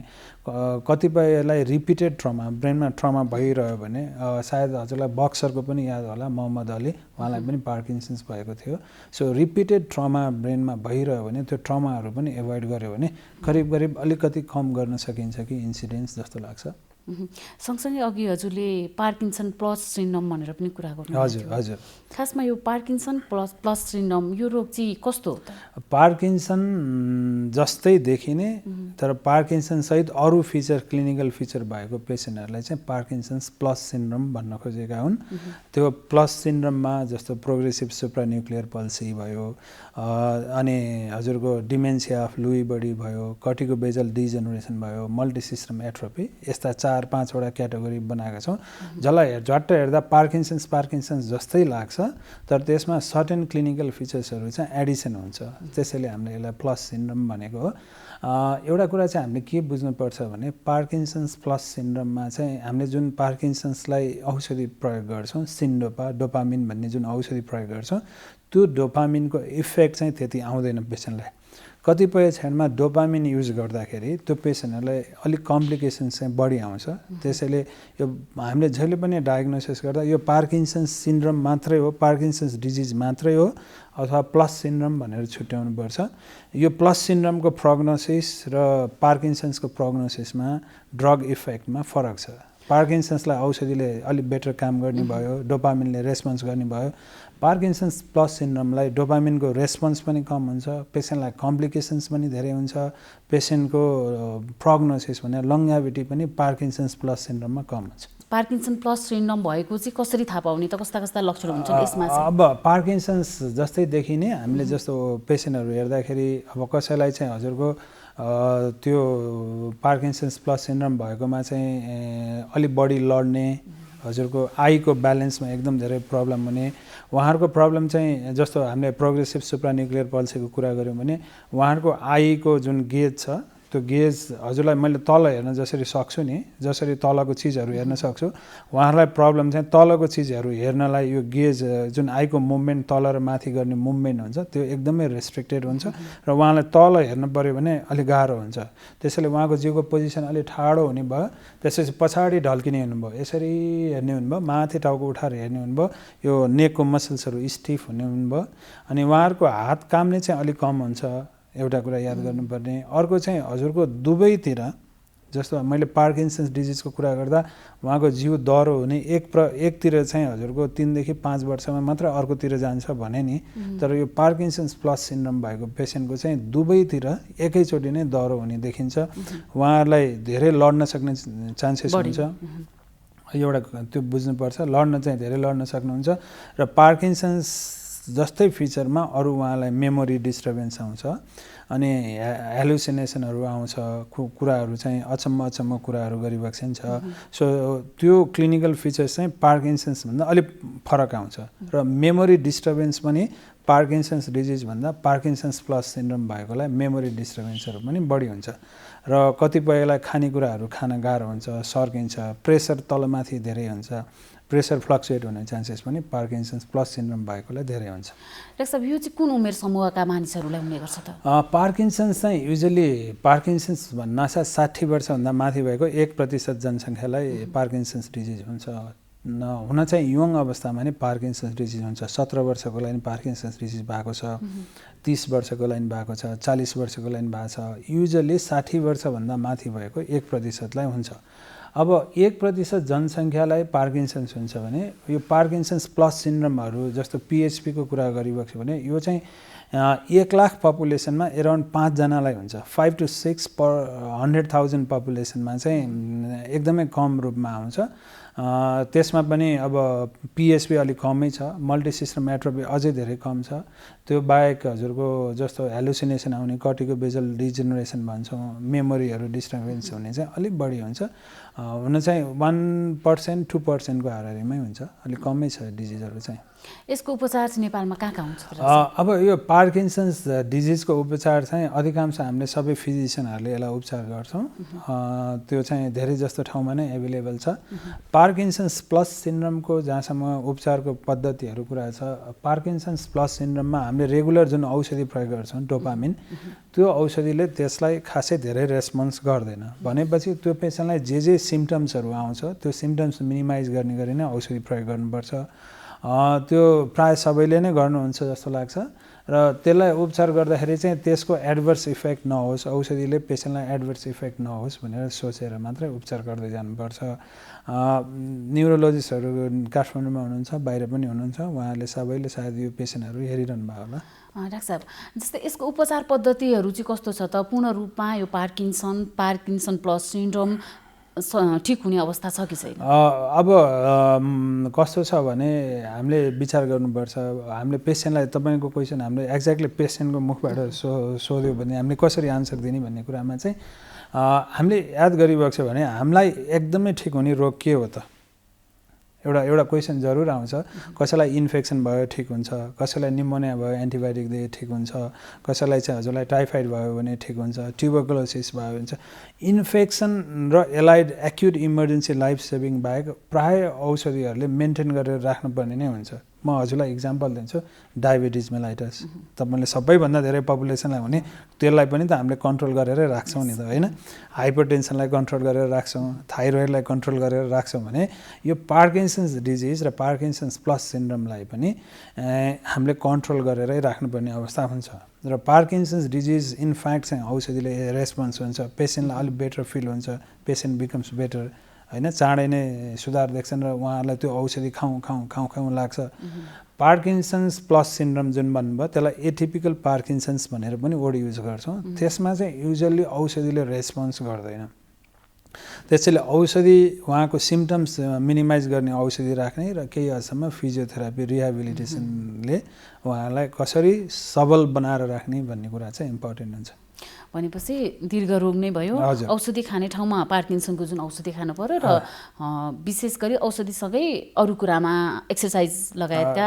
कतिपयलाई रिपिटेड ट्रमा, ब्रेनमा ट्रमा भइरह्यो भने सायद हजुरलाई बक्सरको पनि याद होला, मोहम्मद अली, उहाँलाई पनि पार्किन्सन्स भएको थियो। सो रिपिटेड ट्रमा ब्रेनमा भइरह्यो भने त्यो ट्रमाहरू पनि एभोइड गर्यो भने करिब अलिकति कम गर्न सकिन्छ कि इन्सिडेन्ट्स जस्तो लाग्छ। सँगसँगै अघि हजुरले पार्किन्सन प्लस सिन्ड्रोम भनेर पनि कुरा गर्नु। हजुर। खासमा यो पार्किन्सन प्लस सिन्ड्रोम यो रोग चाहिँ कस्तो हो त? पार्किन्सन जस्तै देखिने तर पार्किन्सन सहित अरू फिचर, क्लिनिकल फिचर भएको पेसेन्टहरूलाई चाहिँ पार्किन्सन्स प्लस सिन्ड्रोम भन्न खोजेका हुन्। त्यो प्लस सिन्ड्रोममा जस्तो प्रोग्रेसिभ सुप्रान्युक्लियर पल्सी भयो, अनि हजुरको डिमेन्सिया अफ लुई बडी भयो, कर्टिको बेजल डिजेनरेसन भयो, मल्टिसिस्टम एट्रोफी, यस्ता 4-5वटा क्याटेगोरी बनाएका छौँ। जसलाई झट्ट हेर्दा पार्किन्सन्स जस्तै लाग्छ, तर त्यसमा सर्टेन क्लिनिकल फिचर्सहरू चाहिँ एडिसन हुन्छ। त्यसैले हामीले यसलाई प्लस सिन्ड्रोम भनेको हो। एउटा कुरा चाहिँ हामीले के बुझ्नुपर्छ भने पार्किन्सन्स प्लस सिन्ड्रोममा चाहिँ हामीले जुन पार्किन्सन्सलाई औषधि प्रयोग गर्छौँ, सिन्डोपा, डोपामिन भन्ने जुन औषधि प्रयोग गर्छौँ, त्यो डोपामिनको इफेक्ट चाहिँ त्यति आउँदैन पेसेन्टलाई। कतिपय क्षणमा डोपामिन युज गर्दाखेरि त्यो पेसेन्टहरूलाई अलिक कम्प्लिकेसन्स चाहिँ बढी आउँछ। त्यसैले यो हामीले जहिले पनि डायग्नोसिस गर्दा यो पार्किन्सन्स सिन्ड्रोम मात्रै हो, पार्किन्सन्स डिजिज मात्रै हो अथवा प्लस सिन्ड्रोम भनेर छुट्याउनुपर्छ। यो प्लस सिन्ड्रोमको प्रोग्नोसिस र पार्किन्सन्सको प्रोग्नोसिसमा ड्रग इफेक्टमा फरक छ। पार्किन्सन्सलाई औषधिले अलिक बेटर काम गर्ने भयो, डोपामिनले रेस्पोन्स गर्ने भयो। पार्किन्सन्स प्लस सिन्ड्रोमलाई डोपामिनको रेस्पोन्स पनि कम हुन्छ, पेसेन्टलाई कम्प्लिकेसन्स पनि धेरै हुन्छ, पेसेन्टको प्रोग्नोसिस भने लङ्गाभिटी पनि पार्किन्सन्स प्लस सिन्ड्रोममा कम हुन्छ। पार्किन्सन प्लस सिन्ड्रोम भएको चाहिँ कसरी थाहा पाउने त? कस्ता लक्षण हुन्छन् यसमा चाहिँ? अब पार्किन्सन्स जस्तै देखिने हामीले जस्तो पेसेन्टहरू हेर्दाखेरि अब कसैलाई चाहिँ हजुरको त्यो पार्किन्सन्स प्लस सिन्ड्रोम भएकोमा चाहिँ अलिक बढी लड्ने, हजुरको आईको ब्यालेन्समा एकदम धेरै प्रब्लम हुने, उहाँहरूको प्रब्लम चाहिँ जस्तो हामीले प्रोग्रेसिभ सुप्रान्युक्लियर पल्सीको कुरा गऱ्यौँ भने उहाँहरूको आईको जुन गेज छ, त्यो गेज हजुरलाई मैले तल हेर्न जसरी सक्छु नि, जसरी तलको चिजहरू हेर्न सक्छु, उहाँहरूलाई प्रब्लम चाहिँ तलको चिजहरू हेर्नलाई यो गेज जुन आईको मुभमेन्ट तल र माथि गर्ने मुभमेन्ट हुन्छ त्यो एकदमै रेस्ट्रिक्टेड हुन्छ र उहाँलाई तल हेर्न पऱ्यो भने अलिक गाह्रो हुन्छ। त्यसैले उहाँको जिउको पोजिसन अलिक ठाडो हुने भयो, त्यसपछि पछाडि ढल्किने हुनुभयो, यसरी हेर्ने हुनुभयो, माथि टाउको उठाएर हेर्ने हुनुभयो, यो नेकको मसल्सहरू स्टिफ हुने हुनुभयो, अनि उहाँहरूको हात काम्ने चाहिँ अलिक कम हुन्छ। एउटा कुरा याद गर्नुपर्ने। अर्को चाहिँ हजुरको दुवैतिर जस्तो मैले पार्किन्सन्स डिजिजको कुरा गर्दा उहाँको जिउ दह्रो हुने, एकतिर चाहिँ हजुरको 3 देखि 5 वर्षमा मात्र अर्कोतिर जान्छ भने नि, तर यो पार्किन्सन्स प्लस सिन्ड्रोम भएको पेसेन्टको चाहिँ दुवैतिर एकैचोटि नै दह्रो हुने देखिन्छ। उहाँहरूलाई धेरै लड्न सक्ने चान्सेस हुन्छ। एउटा त्यो बुझ्नुपर्छ, धेरै लड्न सक्नुहुन्छ। र पार्किन्सन्स जस्तै फिचरमा अरू उहाँलाई मेमोरी डिस्टर्बेन्स आउँछ, अनि हेलुसिनेसनहरू आउँछ, कुराहरू चाहिँ अचम्म कुराहरू गरिबक्सिन्छ। सो त्यो क्लिनिकल फिचर्स चाहिँ पार्किन्सन्सभन्दा अलिक फरक आउँछ। र मेमोरी डिस्टर्बेन्स पनि पार्किन्सन्स डिजिजभन्दा पार्किन्सन्स प्लस सिन्ड्रोम भएकोलाई मेमोरी डिस्टर्बेन्सहरू पनि बढी हुन्छ। र कतिपयलाई खानेकुराहरू खान गाह्रो हुन्छ, सर्किन्छ, प्रेसर तलमाथि धेरै हुन्छ, प्रेसर फ्लक्चुएट हुने चान्सेस पनि पार्किन्सन्स प्लस सिन्ड्रोम भएकोलाई धेरै हुन्छ। डाक्टर साहब, यो चाहिँ कुन उमेर समूहका मानिसहरूलाई हुने गर्छ त? पार्किन्सन्स चाहिँ युजली पार्किन्सन्स भन्नासा 60 वर्षभन्दा माथि भएको 1% जनसङ्ख्यालाई पार्किन्सन्स डिजिज हुन्छ। हुन चाहिँ यङ अवस्थामा नै पार्किन्सन्स डिजिज हुन्छ। 17 वर्षको लागि पार्किन्सन्स डिजिज भएको छ, 30 वर्षको लागि भएको छ, 40 वर्षको लागि भएको छ। युजली 60 वर्षभन्दा माथि भएको 1%लाई हुन्छ। अब 1% जनसङ्ख्यालाई पार्किन्सन्स हुन्छ भने यो पार्किन्सन्स प्लस सिन्ड्रोमहरू जस्तो पिएचपीको कुरा गरिबक्यो भने यो चाहिँ 1 लाख पपुलेसनमा एराउन्ड 5 जनालाई हुन्छ। 5 to 6 per 100,000 पपुलेसनमा चाहिँ एकदमै कम रूपमा आउँछ। त्यसमा पनि अब पिएचपी अलिक कमै छ, मल्टिसिस्टम एट्रोफी अझै धेरै कम छ। त्यो बाहेक हजुरको जस्तो हेलुसिनेसन आउने, कर्टिको बेजल डिजेनरेसन भन्छौँ, मेमोरीहरू डिस्टर्बेन्स हुने चाहिँ अलिक बढी हुन्छ। हुन चाहिँ 1% 2%को हाराहारीमै हुन्छ, अलिक कमै छ डिजिजहरू चाहिँ। यसको उपचार चाहिँ नेपालमा कहाँ हुन्छ? अब यो पार्किन्सन्स डिजिजको उपचार चाहिँ अधिकांश हामीले सबै फिजिसियनहरूले यसलाई उपचार गर्छौँ। त्यो चाहिँ धेरै जस्तो ठाउँमा नै एभाइलेबल छ। पार्किन्सन्स प्लस सिन्ड्रोमको जहाँसम्म उपचारको पद्धतिहरू कुरा छ, पार्किन्सन्स प्लस सिन्ड्रोममा हामीले रेगुलर जुन औषधि प्रयोग गर्छौँ डोपामिन, त्यो औषधिले त्यसलाई खासै धेरै रेस्पोन्स गर्दैन। भनेपछि त्यो पेसेन्टलाई जे सिम्पटम्सहरू आउँछ त्यो सिम्पटम्स मिनिमाइज गर्ने गरी नै औषधि प्रयोग गर्नुपर्छ। त्यो प्राय सबैले नै गर्नुहुन्छ जस्तो लाग्छ र त्यसलाई उपचार गर्दाखेरि चाहिँ त्यसको एडभर्स इफेक्ट नहोस्, औषधिले पेसेन्टलाई एडभर्स इफेक्ट नहोस् भनेर सोचेर मात्रै उपचार गर्दै जानुपर्छ। न्युरोलोजिस्टहरू काठमाडौँमा हुनुहुन्छ, बाहिर पनि हुनुहुन्छ, उहाँहरूले सबैले सायद यो पेसेन्टहरू हेरिरहनु भयो होला। डाक्टर साहब, जस्तै यसको उपचार पद्धतिहरू चाहिँ कस्तो छ त? पूर्ण रूपमा यो पार्किन्सन प्लस सिन्ड्रोम ठिक हुने अवस्था छ कि छैन? अब कस्तो छ भने हामीले विचार गर्नुपर्छ। हामीले पेसेन्टलाई, तपाईँको क्वेसन हामीले एक्ज्याक्टली पेसेन्टको मुखबाट सोध्यो भने हामीले कसरी आन्सर दिने भन्ने कुरामा चाहिँ हामीले याद गरिबक्छ भने हामीलाई एकदमै ठिक हुने रोग के हो त? एउटा क्वेसन जरुर आउँछ। कसैलाई इन्फेक्सन भयो ठिक हुन्छ, कसैलाई निमोनिया भयो एन्टिबायोटिक दिए ठिक हुन्छ, कसैलाई चाहिँ हजुरलाई टाइफाइड भयो भने ठिक हुन्छ, ट्युबरकुलोसिस भयो हुन्छ। इन्फेक्सन र allied acute emergency life saving बाहेक प्राय औषधिहरूले मेन्टेन गरेर राख्नुपर्ने नै हुन्छ। म हजुरलाई इक्जाम्पल दिन्छु, डायबिटिज मेलाइटस तपाईँले सबैभन्दा धेरै पपुलेसनलाई हुने, त्यसलाई पनि त हामीले कन्ट्रोल गरेरै राख्छौँ नि त, होइन? हाइपरटेन्सनलाई कन्ट्रोल गरेर राख्छौँ, थाइरोइडलाई कन्ट्रोल गरेर राख्छौँ भने यो पार्किन्सन्स डिजिज र पार्किन्सन्स प्लस सिन्ड्रोमलाई पनि हामीले कन्ट्रोल गरेरै राख्नुपर्ने अवस्था हुन्छ। र पार्किन्सन्स डिजिज इनफ्याक्ट चाहिँ औषधिले रेस्पोन्स हुन्छ, पेसेन्टलाई अलिक बेटर फिल हुन्छ, पेसेन्ट बिकम्स बेटर, होइन? चाँडै नै सुधार देख्छन् र उहाँहरूलाई त्यो औषधि खाउँ लाग्छ। पार्किन्सन्स प्लस सिन्ड्रोम जुन भन्नुभयो त्यसलाई एटिपिकल पार्किन्सन्स भनेर पनि वर्ड युज गर्छौँ। त्यसमा चाहिँ युजल्ली औषधिले रेस्पोन्स गर्दैन। त्यसैले औषधि उहाँको सिम्पटम्स मिनिमाइज गर्ने औषधि राख्ने र केही हदसम्म फिजियोथेरापी रिहेबिलिटेसनले उहाँलाई कसरी सबल बनाएर राख्ने भन्ने कुरा चाहिँ इम्पोर्टेन्ट हुन्छ। भनेपछि दीर्घ रोग नै भयो, औषधि खाने ठाउँमा पार्किन्सनको जुन औषधि खानु पर्यो र विशेष गरी औषधिसँगै अरू कुरामा एक्सर्साइज लगायतका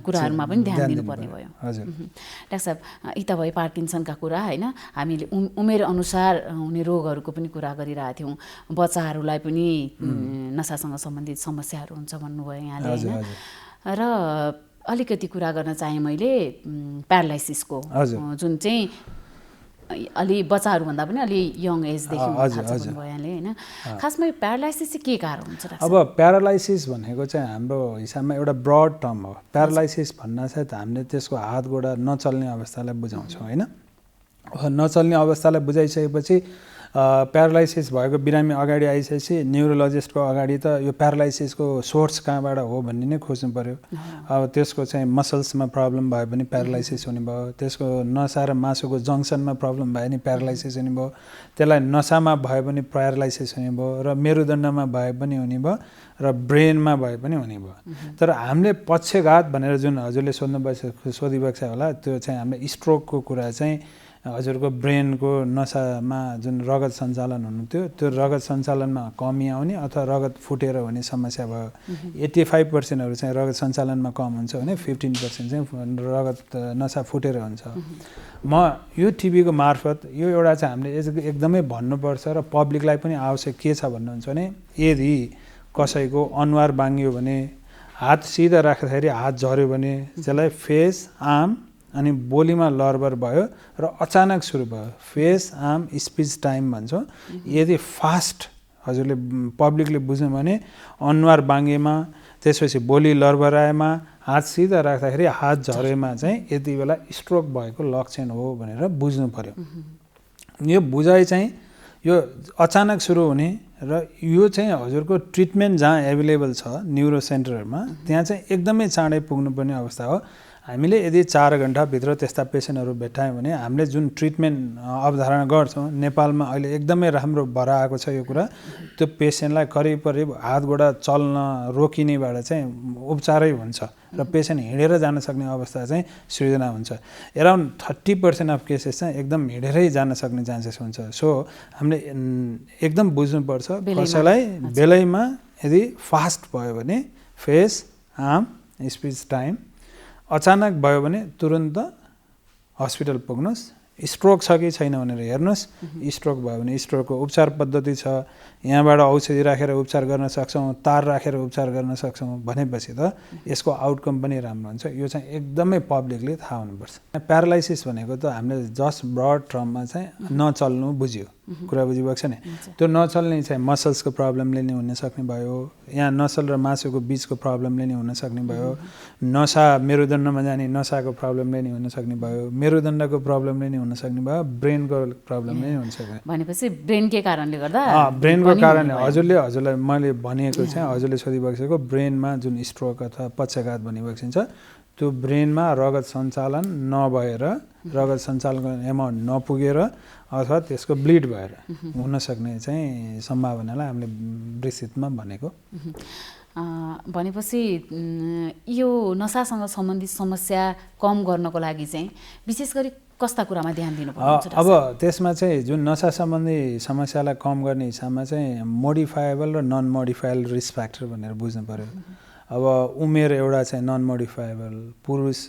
कुराहरूमा पनि ध्यान दिनुपर्ने भयो। डाक्टर साहब, यी त भयो पार्किन्सनका कुरा, होइन? हामीले उमेर अनुसार हुने रोगहरूको पनि कुरा गरिरहेका थियौँ। बच्चाहरूलाई पनि नसासँग सम्बन्धित समस्याहरू हुन्छ भन्नुभयो यहाँले, होइन? र अलिकति कुरा गर्न चाहेँ मैले प्यारालाइसिसको, जुन चाहिँ अलि बच्चाहरूभन्दा पनि अलि यङ एजदेखि भन्नुभयो यहाँले, होइन? खासमा यो प्यारालाइसिस चाहिँ के कारण हुन्छ? अब प्यारालाइसिस भनेको चाहिँ हाम्रो हिसाबमा एउटा ब्रड टर्म हो। प्यारालाइसिस भन्नासाथ हामीले त्यसको हात गोडा नचल्ने अवस्थालाई बुझाउँछौँ, होइन? नचल्ने अवस्थालाई बुझाइसकेपछि प्यारालाइसिस भएको बिरामी अगाडि आइसकेपछि न्युरोलोजिस्टको अगाडि त यो प्यारालाइसिसको सोर्स कहाँबाट हो भन्ने नै खोज्नु पर्यो। अब त्यसको चाहिँ मसल्समा प्रब्लम भयो भने प्यारालाइसिस हुने भयो, त्यसको नसा र मासुको जङ्सनमा प्रब्लम भयो भने प्यारालाइसिस हुने भयो, त्यसलाई नसामा भयो भने प्यारालाइसिस हुने भयो, र मेरुदण्डमा भए पनि हुने भयो, र ब्रेनमा भए पनि हुने भयो। तर हामीले पक्षघात भनेर जुन हजुरले सोधिबक्छ होला, त्यो चाहिँ हामीले स्ट्रोकको कुरा चाहिँ हजुरको ब्रेनको नसामा जुन रगत सञ्चालन हुन्थ्यो त्यो रगत सञ्चालनमा कमी आउने अथवा रगत फुटेर हुने समस्या भयो। 85% चाहिँ रगत सञ्चालनमा कम हुन्छ भने 15% चाहिँ रगत नसा फुटेर हुन्छ। म यो टिभीको मार्फत यो एउटा चाहिँ हामीले एकदमै भन्नुपर्छ र पब्लिकलाई पनि आवश्यक के छ भन्नुहुन्छ भने, यदि कसैको अनुहार बाङ्गियो भने, हात सिधा राख्दाखेरि हात झऱ्यो भने त्यसलाई फेस, आर्म अनि बोलीमा लरबर भयो र अचानक सुरु भयो, फेस, आर्म, स्पिच टाइम भन्छौँ। यदि फास्ट हजुरले पब्लिकले बुझ्नु भने अनुहार बाङ्गेमा, त्यसपछि बोली लरबराएमा, हात सिधा राख्दाखेरि हात झरेमा चाहिँ यति बेला स्ट्रोक भएको लक्षण हो भनेर बुझ्नु पर्यो। यो बुझाइ चाहिँ यो अचानक सुरु हुने र यो चाहिँ हजुरको ट्रिटमेन्ट जहाँ एभाइलेबल छ न्युरो सेन्टरहरूमा त्यहाँ चाहिँ एकदमै चाँडै पुग्नुपर्ने अवस्था हो। हामीले यदि 4 घण्टाभित्र त्यस्ता पेसेन्टहरू भेटायौँ भने हामीले जुन ट्रिटमेन्ट अवधारणा गर्छौँ, नेपालमा अहिले एकदमै राम्रो भएर आएको छ यो कुरा। त्यो पेसेन्टलाई करिब हात गोडा चल्न रोकिनेबाट चाहिँ उपचारै हुन्छ र पेसेन्ट हिँडेर जान सक्ने अवस्था चाहिँ सृजना हुन्छ। एराउन्ड 30% अफ केसेस चाहिँ एकदम हिँडेरै जान सक्ने चान्सेस हुन्छ। सो हामीले एकदम बुझ्नुपर्छ, कसैलाई बेलैमा यदि फास्ट भयो भने फेस, आर्म, स्पिच टाइम, अचानक भयो भने तुरन्त हस्पिटल पुग्नुहोस्। स्ट्रोक छ कि छैन भनेर हेर्नुहोस्। स्ट्रोक भयो भने स्ट्रोकको उपचार पद्धति छ, यहाँबाट औषधि राखेर उपचार गर्न सक्छौँ, तार राखेर उपचार गर्न सक्छौँ भनेपछि त यसको आउटकम पनि राम्रो हुन्छ। यो चाहिँ एकदमै पब्लिकले थाहा हुनुपर्छ। प्यारालाइसिस भनेको त हामीले जस्ट ब्रड टर्ममा चाहिँ नचल्नु बुझ्यो, कुरा बुझिरहेको छ नि। त्यो नचल्ने चाहिँ मसल्सको प्रब्लमले नै हुनसक्ने भयो, यहाँ नसल र मासुको बिचको प्रब्लमले नै हुनसक्ने भयो, नसा मेरुदण्डमा जाने नसाको प्रब्लमले नै हुनसक्ने भयो, मेरुदण्डको प्रब्लमले नै हुनसक्ने भयो, ब्रेनको प्रब्लमले नै हुनसक्ने। भनेपछि ब्रेनकै कारणले गर्दा ब्रेनको कारणले हजुरलाई मैले भनेको चाहिँ हजुरले सोधिबक्सेको ब्रेनमा जुन स्ट्रोक अथवा पक्षाघात भनिबक्सिन्छ त्यो ब्रेनमा रगत सञ्चालन नभएर, रगत सञ्चालनको एमाउन्ट नपुगेर अथवा त्यसको ब्लिड भएर हुनसक्ने चाहिँ सम्भावनालाई हामीले विस्तृतमा भनेको। भनेपछि यो नसासँग सम्बन्धित समस्या कम गर्नको लागि चाहिँ विशेष गरी कस्ता कुरामा ध्यान दिनुपर्छ? अब त्यसमा चाहिँ जुन नसा सम्बन्धी समस्यालाई कम गर्ने हिसाबमा चाहिँ मोडिफाएबल र नन मोडिफाएबल रिस्क फ्याक्टर भनेर बुझ्नु पर्यो। अब उमेर एउटा चाहिँ नन मोडिफाएबल, पुरुष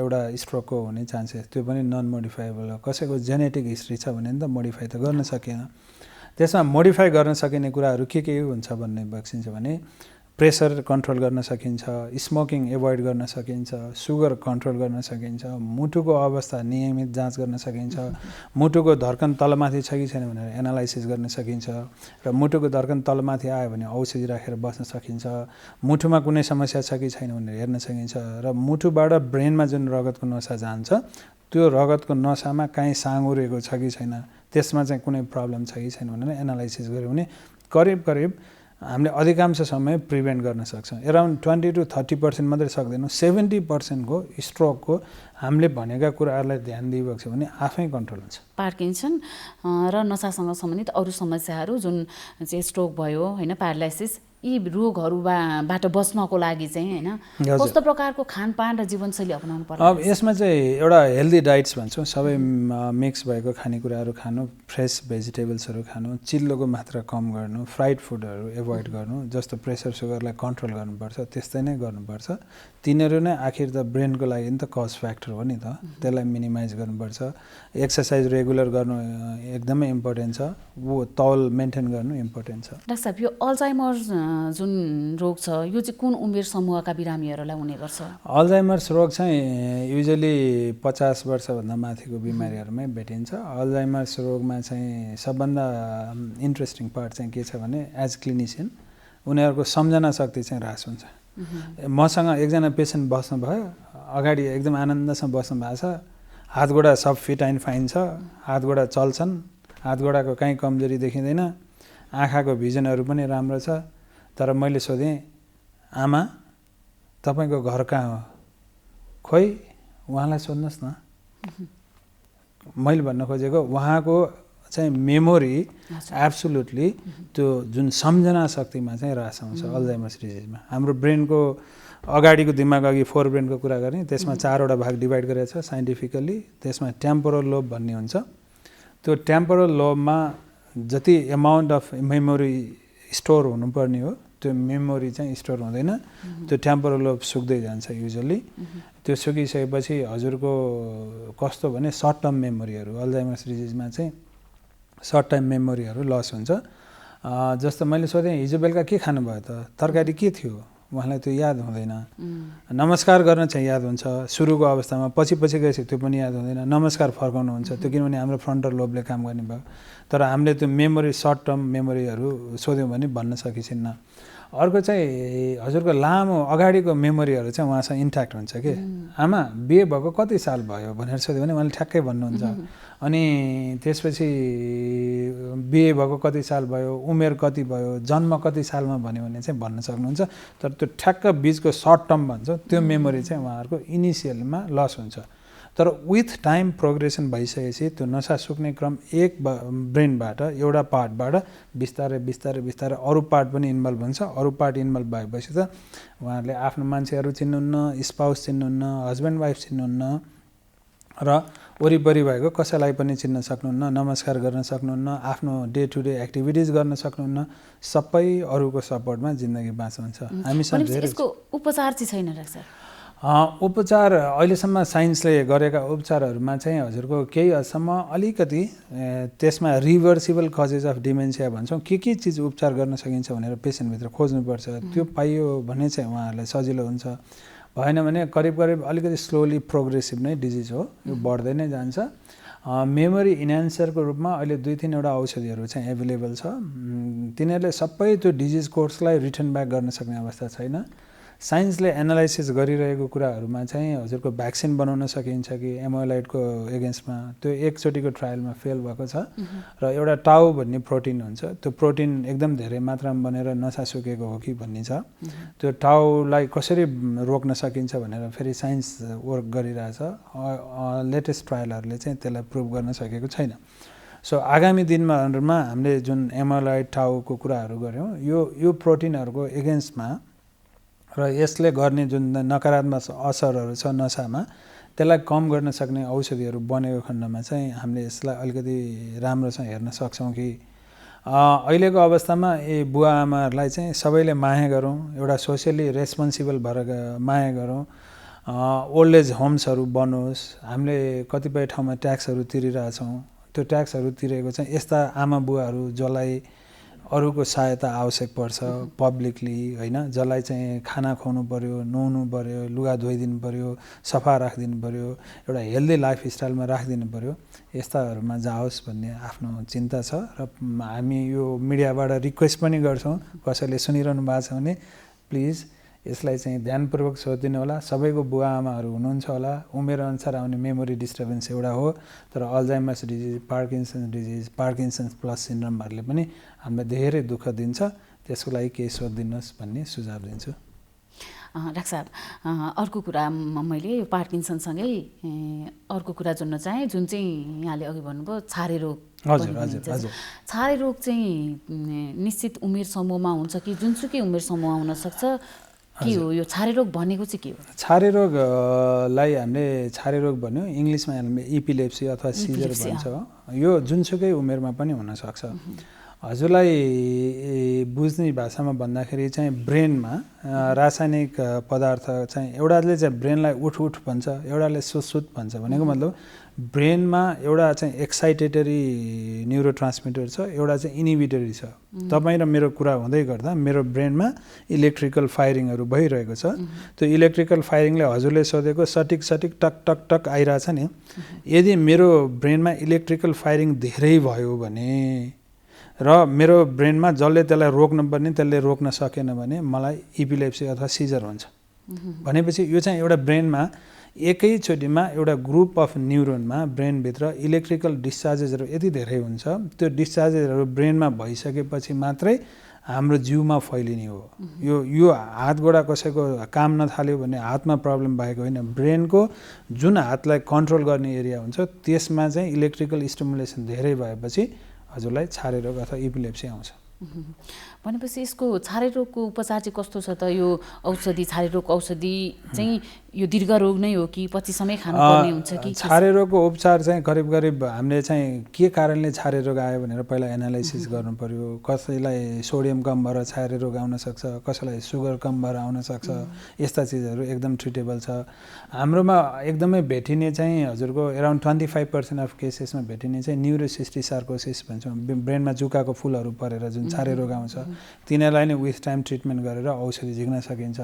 एउटा स्ट्रोकको हुने चान्सेस त्यो पनि नन मोडिफाएबल हो। कसैको जेनेटिक हिस्ट्री छ भने त मोडिफाई त गर्न सकिएन। त्यसमा मोडिफाई गर्न सकिने कुराहरू के हुन्छ भन्ने बक्सिन्छ भने प्रेसर कन्ट्रोल गर्न सकिन्छ, स्मोकिङ एभोइड गर्न सकिन्छ, सुगर कन्ट्रोल गर्न सकिन्छ, मुटुको अवस्था नियमित जाँच गर्न सकिन्छ, मुटुको धड्कन तलमाथि छ कि छैन भनेर एनालाइसिस गर्न सकिन्छ र मुटुको धड्कन तलमाथि आयो भने औषधि राखेर बस्न सकिन्छ, मुटुमा कुनै समस्या छ कि छैन भनेर हेर्न सकिन्छ र मुटुबाट ब्रेनमा जुन रगतको नसा जान्छ त्यो रगतको नसामा काहीँ साँगुरेको छ कि छैन, त्यसमा चाहिँ कुनै प्रब्लम छ कि छैन भनेर एनालाइसिस गऱ्यो भने करिब हामीले अधिकांश समय प्रिभेन्ट गर्न सक्छौँ। एराउन्ड 20 to 30% मात्रै सक्दैनौँ, 70%को स्ट्रोकको हामीले भनेका कुराहरूलाई ध्यान दिइरहेको छ भने आफै कन्ट्रोल हुन्छ। पार्किन्सन र नसासँग सम्बन्धित अरू समस्याहरू जुन चाहिँ स्ट्रोक भयो होइन, प्यारालाइसिस, यी रोगहरूबाट बच्नको लागि चाहिँ होइन कस्तो प्रकारको खानपान र जीवनशैली अपनाउनु पर्छ? अब यसमा चाहिँ एउटा हेल्दी डाइट्स भन्छौँ, सबै मिक्स भएको खानेकुराहरू खानु, फ्रेस भेजिटेबल्सहरू खानु, चिल्लोको मात्रा कम गर्नु, फ्राइड फुडहरू एभोइड गर्नु, जस्तो प्रेसर सुगरलाई कन्ट्रोल गर्नुपर्छ त्यस्तै नै गर्नुपर्छ। तिनीहरू नै आखिर त ब्रेनको लागि नि त कज फ्याक्टर हो नि त, त्यसलाई मिनिमाइज गर्नुपर्छ। एक्सर्साइज रेगुलर गर्नु एकदमै इम्पोर्टेन्ट छ, वो तौल मेन्टेन गर्नु इम्पोर्टेन्ट छ। डाक्टर साहब, यो अल्जाइमर्स जुन रोग छ यो चाहिँ कुन उमेर समूहका बिरामीहरूलाई हुने गर्छ? अल्जाइमर्स रोग चाहिँ युजली 50 वर्षभन्दा माथिको बिमारीहरूमै भेटिन्छ। अल्जाइमर्स रोगमा चाहिँ सबभन्दा इन्ट्रेस्टिङ पार्ट चाहिँ के छ भने एज क्लिनिसियन उनीहरूको सम्झना शक्ति चाहिँ ह्रास हुन्छ। मसँग एकजना पेसेन्ट बस्नुभयो, अगाडि एकदम आनन्दसँग बस्नु भएको छ, हातगोडा सब फिट एन्ड फाइन छ, हातगोडा चल्छन्, हातगोडाको काहीँ कमजोरी देखिँदैन, आँखाको भिजनहरू पनि राम्रो छ। तर मैले सोधेँ, आमा तपाईँको घर कहाँ हो? खोइ उहाँलाई सोध्नुहोस् न। मैले भन्न खोजेको उहाँको चाहिँ मेमोरी एब्सोल्युटली त्यो जुन सम्झना शक्तिमा चाहिँ ह्रास आउँछ अल्जाइमर्स डिजिजमा। हाम्रो ब्रेनको अगाडिको दिमाग अघि फोर ब्रेनको कुरा गर्ने, त्यसमा 4वटा भाग डिभाइड गरेको छ साइन्टिफिकल्ली। त्यसमा टेम्पोरल लोब भन्ने हुन्छ, त्यो टेम्पोरल लोबमा जति एमाउन्ट अफ मेमोरी स्टोर हुनुपर्ने हो त्यो मेमोरी चाहिँ स्टोर हुँदैन, त्यो टेम्पोरल लोब सुक्दै जान्छ युजली। त्यो सुकिसकेपछि हजुरको कस्तो भने सर्ट टर्म मेमोरीहरू, अल्जाइमर्स डिजिजमा चाहिँ सर्ट टाइम मेमोरीहरू लस हुन्छ। जस्तो मैले सोधेँ, हिजो बेलुका के खानुभयो त, तरकारी के थियो? उहाँलाई त्यो याद हुँदैन। नमस्कार गर्न चाहिँ याद हुन्छ सुरुको अवस्थामा, पछि गएपछि त्यो पनि याद हुँदैन। नमस्कार फर्काउनु हुन्छ त्यो, किनभने हाम्रो फ्रन्टल लोबले काम गर्ने भयो। तर हामीले त्यो मेमोरी सर्ट टर्म मेमोरीहरू सोध्यौँ भने भन्न सकिँदैन। अर्को चाहिँ हजुरको लामो अगाडिको मेमोरीहरू चाहिँ उहाँसँग इन्ट्याक्ट हुन्छ कि आमा बिहे भएको कति साल भयो भनेर सोध्यो भने उहाँले ठ्याक्कै भन्नुहुन्छ। अनि त्यसपछि बिहे भएको कति साल भयो, उमेर कति भयो, जन्म कति सालमा भन्यो भने चाहिँ भन्न सक्नुहुन्छ। तर त्यो ठ्याक्क बिचको सर्ट टर्म भन्छ त्यो मेमोरी चाहिँ उहाँहरूको इनिसियलमा लस हुन्छ। तर विथ टाइम प्रोग्रेसन भइसकेपछि त्यो नसा सुक्ने क्रम एक ब्रेनबाट एउटा पार्टबाट बिस्तारै अरू पार्ट पनि इन्भल्भ हुन्छ। अरू पार्ट इन्भल्भ भएपछि त उहाँहरूले आफ्नो मान्छेहरू चिन्नुहुन्न, स्पाउस चिन्नुहुन्न, हस्बेन्ड वाइफ चिन्नुहुन्न र वरिपरि भएको कसैलाई पनि चिन्न सक्नुहुन्न, नमस्कार गर्न सक्नुहुन्न, आफ्नो डे टु डे एक्टिभिटिज गर्न सक्नुहुन्न। सबै अरूको सपोर्टमा जिन्दगी बाँच्नुहुन्छ। हामीसँग यसको उपचार चाहिँ छैन डाक्टर? उपचार अहिलेसम्म साइन्सले गरेका उपचारहरूमा चाहिँ हजुरको केही हदसम्म अलिकति त्यसमा रिभर्सिबल कजेस अफ डिमेन्सिया भन्छौँ के चिज उपचार गर्न सकिन्छ भनेर पेसेन्टभित्र खोज्नुपर्छ त्यो पाइयो भने चाहिँ उहाँहरूलाई सजिलो हुन्छ भएन भने करिब अलिकति स्लोली प्रोग्रेसिभ नै डिजिज हो यो बढ्दै नै जान्छ मेमोरी इन्हान्सरको रूपमा अहिले 2-3 वटा औषधिहरू चाहिँ एभाइलेबल छ तिनीहरूले सबै त्यो डिजिज कोर्सलाई रिटर्न ब्याक गर्न सक्ने अवस्था छैन साइन्सले एनालाइसिस गरिरहेको कुराहरूमा चाहिँ हजुरको भ्याक्सिन बनाउन सकिन्छ कि एमोलाइडको एगेन्स्टमा त्यो एकचोटिको ट्रायलमा फेल भएको छ र एउटा टाउ भन्ने प्रोटिन हुन्छ त्यो प्रोटिन एकदम धेरै मात्रामा बनेर नसा सुकेको हो कि भन्ने छ त्यो टाउलाई कसरी रोक्न सकिन्छ भनेर फेरि साइन्स वर्क गरिरहेछ लेटेस्ट ट्रायलहरूले चाहिँ त्यसलाई प्रुभ गर्न सकेको छैन सो आगामी दिनमा हामीले जुन एमोलाइड टाउको कुराहरू गऱ्यौँ यो प्रोटिनहरूको एगेन्स्टमा र यसले गर्ने जुन नकारात्मक असरहरू छ नसामा त्यसलाई कम गर्न सक्ने औषधिहरू बनेको खण्डमा चाहिँ हामीले यसलाई अलिकति राम्रोसँग हेर्न सक्छौँ कि अहिलेको अवस्थामा बुवा आमाहरूलाई चाहिँ सबैले माया गरौँ एउटा सोसियली रेस्पोन्सिबल भएर माया गरौँ ओल्ड एज होम्सहरू बनोस् हामीले कतिपय ठाउँमा ट्याक्सहरू तिरिरहेछौँ त्यो ट्याक्सहरू तिरेको चाहिँ यस्ता आमा बुवाहरू जसलाई अरूको सहायता आवश्यक पर्छ पब्लिकली होइन जसलाई चाहिँ खाना खुवाउनु पर्यो नुहाउनु पर्यो लुगा धोइदिनु पर्यो सफा राखिदिनु पर्यो एउटा हेल्दी लाइफस्टाइलमा राखिदिनु पर्यो यस्ताहरूमा जाओस् भन्ने आफ्नो चिन्ता छ र हामी यो मिडियाबाट रिक्वेस्ट पनि गर्छौँ कसैले सुनिरहनु भएको छ भने प्लिज यसलाई चाहिँ ध्यानपूर्वक सोधिदिनु होला सबैको बुवा आमाहरू हुनुहुन्छ होला उमेर अनुसार आउने मेमोरी डिस्टर्बेन्स एउटा हो तर अल्जाइमर्स डिजिज पार्किन्सन्स प्लस सिन्ड्रोमहरूले पनि हामीलाई धेरै दुःख दिन्छ त्यसको लागि केही सोधिदिनुहोस् भन्ने सुझाव दिन्छु डाक्टर साहब अर्को कुरा मैले यो पार्किन्सनसँगै अर्को कुरा जोड्न चाहेँ जुन चाहिँ यहाँले अघि भन्नुभयो छारे रोग हजुर छारे रोग चाहिँ निश्चित उमेर समूहमा हुन्छ कि जुनसुकै उमेर समूहमा हुन सक्छ के हो यो छारे रोग भनेको चाहिँ के हो छारे रोगलाई हामीले छारे रोग भन्यो इङ्ग्लिसमा हामीले इपिलेप्सी अथवा सिजर भन्छ यो जुनसुकै उमेरमा पनि हुनसक्छ हजुरलाई बुझ्ने भाषामा भन्दाखेरि चाहिँ ब्रेनमा रासायनिक पदार्थ चाहिँ एउटाले चाहिँ ब्रेनलाई उठ भन्छ एउटाले सुत भन्छ भनेको मतलब ब्रेनमा एउटा चाहिँ एक्साइटेटरी न्युरोट्रान्समिटर छ एउटा चाहिँ इनिबिटरी छ तपाईँ र मेरो कुरा हुँदै गर्दा मेरो ब्रेनमा इलेक्ट्रिकल फायरिङहरू भइरहेको छ त्यो इलेक्ट्रिकल फायरिङले हजुरले सोधेको सटिक टक टक टक आइरहेछ नि यदि मेरो ब्रेनमा इलेक्ट्रिकल फायरिङ धेरै भयो भने र मेरो ब्रेनमा जसले त्यसलाई रोक्नु पर्ने त्यसले रोक्न सकेन भने मलाई इपिलेप्सी अथवा सिजर हुन्छ भनेपछि यो चाहिँ एउटा ब्रेनमा एकैचोटिमा एउटा ग्रुप अफ न्युरोनमा ब्रेनभित्र इलेक्ट्रिकल डिस्चार्जेसहरू यति धेरै हुन्छ त्यो डिस्चार्जेसहरू ब्रेनमा भइसकेपछि मात्रै हाम्रो जिउमा फैलिने हो यो हात गोडा कसैको काम नथाल्यो भने हातमा प्रब्लम भएको होइन ब्रेनको जुन हातलाई कन्ट्रोल गर्ने एरिया हुन्छ त्यसमा चाहिँ इलेक्ट्रिकल स्टिमुलेसन धेरै भएपछि हजुरलाई छारे रोग अथवा इपिलेप्सी आउँछ भनेपछि यसको छारे रोगको उपचार चाहिँ कस्तो छ त यो औषधि छारे रोग औषधि चाहिँ यो दीर्घ रोग नै हो कि पछि समय खानुपर्ने हुन्छ कि छारे रोगको उपचार चाहिँ करिब हामीले चाहिँ के कारणले छारे रोग आयो भनेर पहिला एनालाइसिस गर्नु पर्यो कसैलाई सोडियम कम भएर छारे रोग आउन सक्छ कसैलाई सुगर कम भएर आउन सक्छ यस्ता चिजहरू एकदम ट्रिटेबल छ हाम्रोमा एकदमै भेटिने चाहिँ हजुरको अराउन्ड 25% अफ केसेसमा भेटिने चाहिँ न्युरोसिस्टिक सार्कोसिस भन्छौँ ब्रेनमा जुकाको फुलहरू परेर जुन छारे रोग आउँछ तिनीहरूलाई नै विथ टाइम ट्रिटमेन्ट गरेर औषधि झिक्न सकिन्छ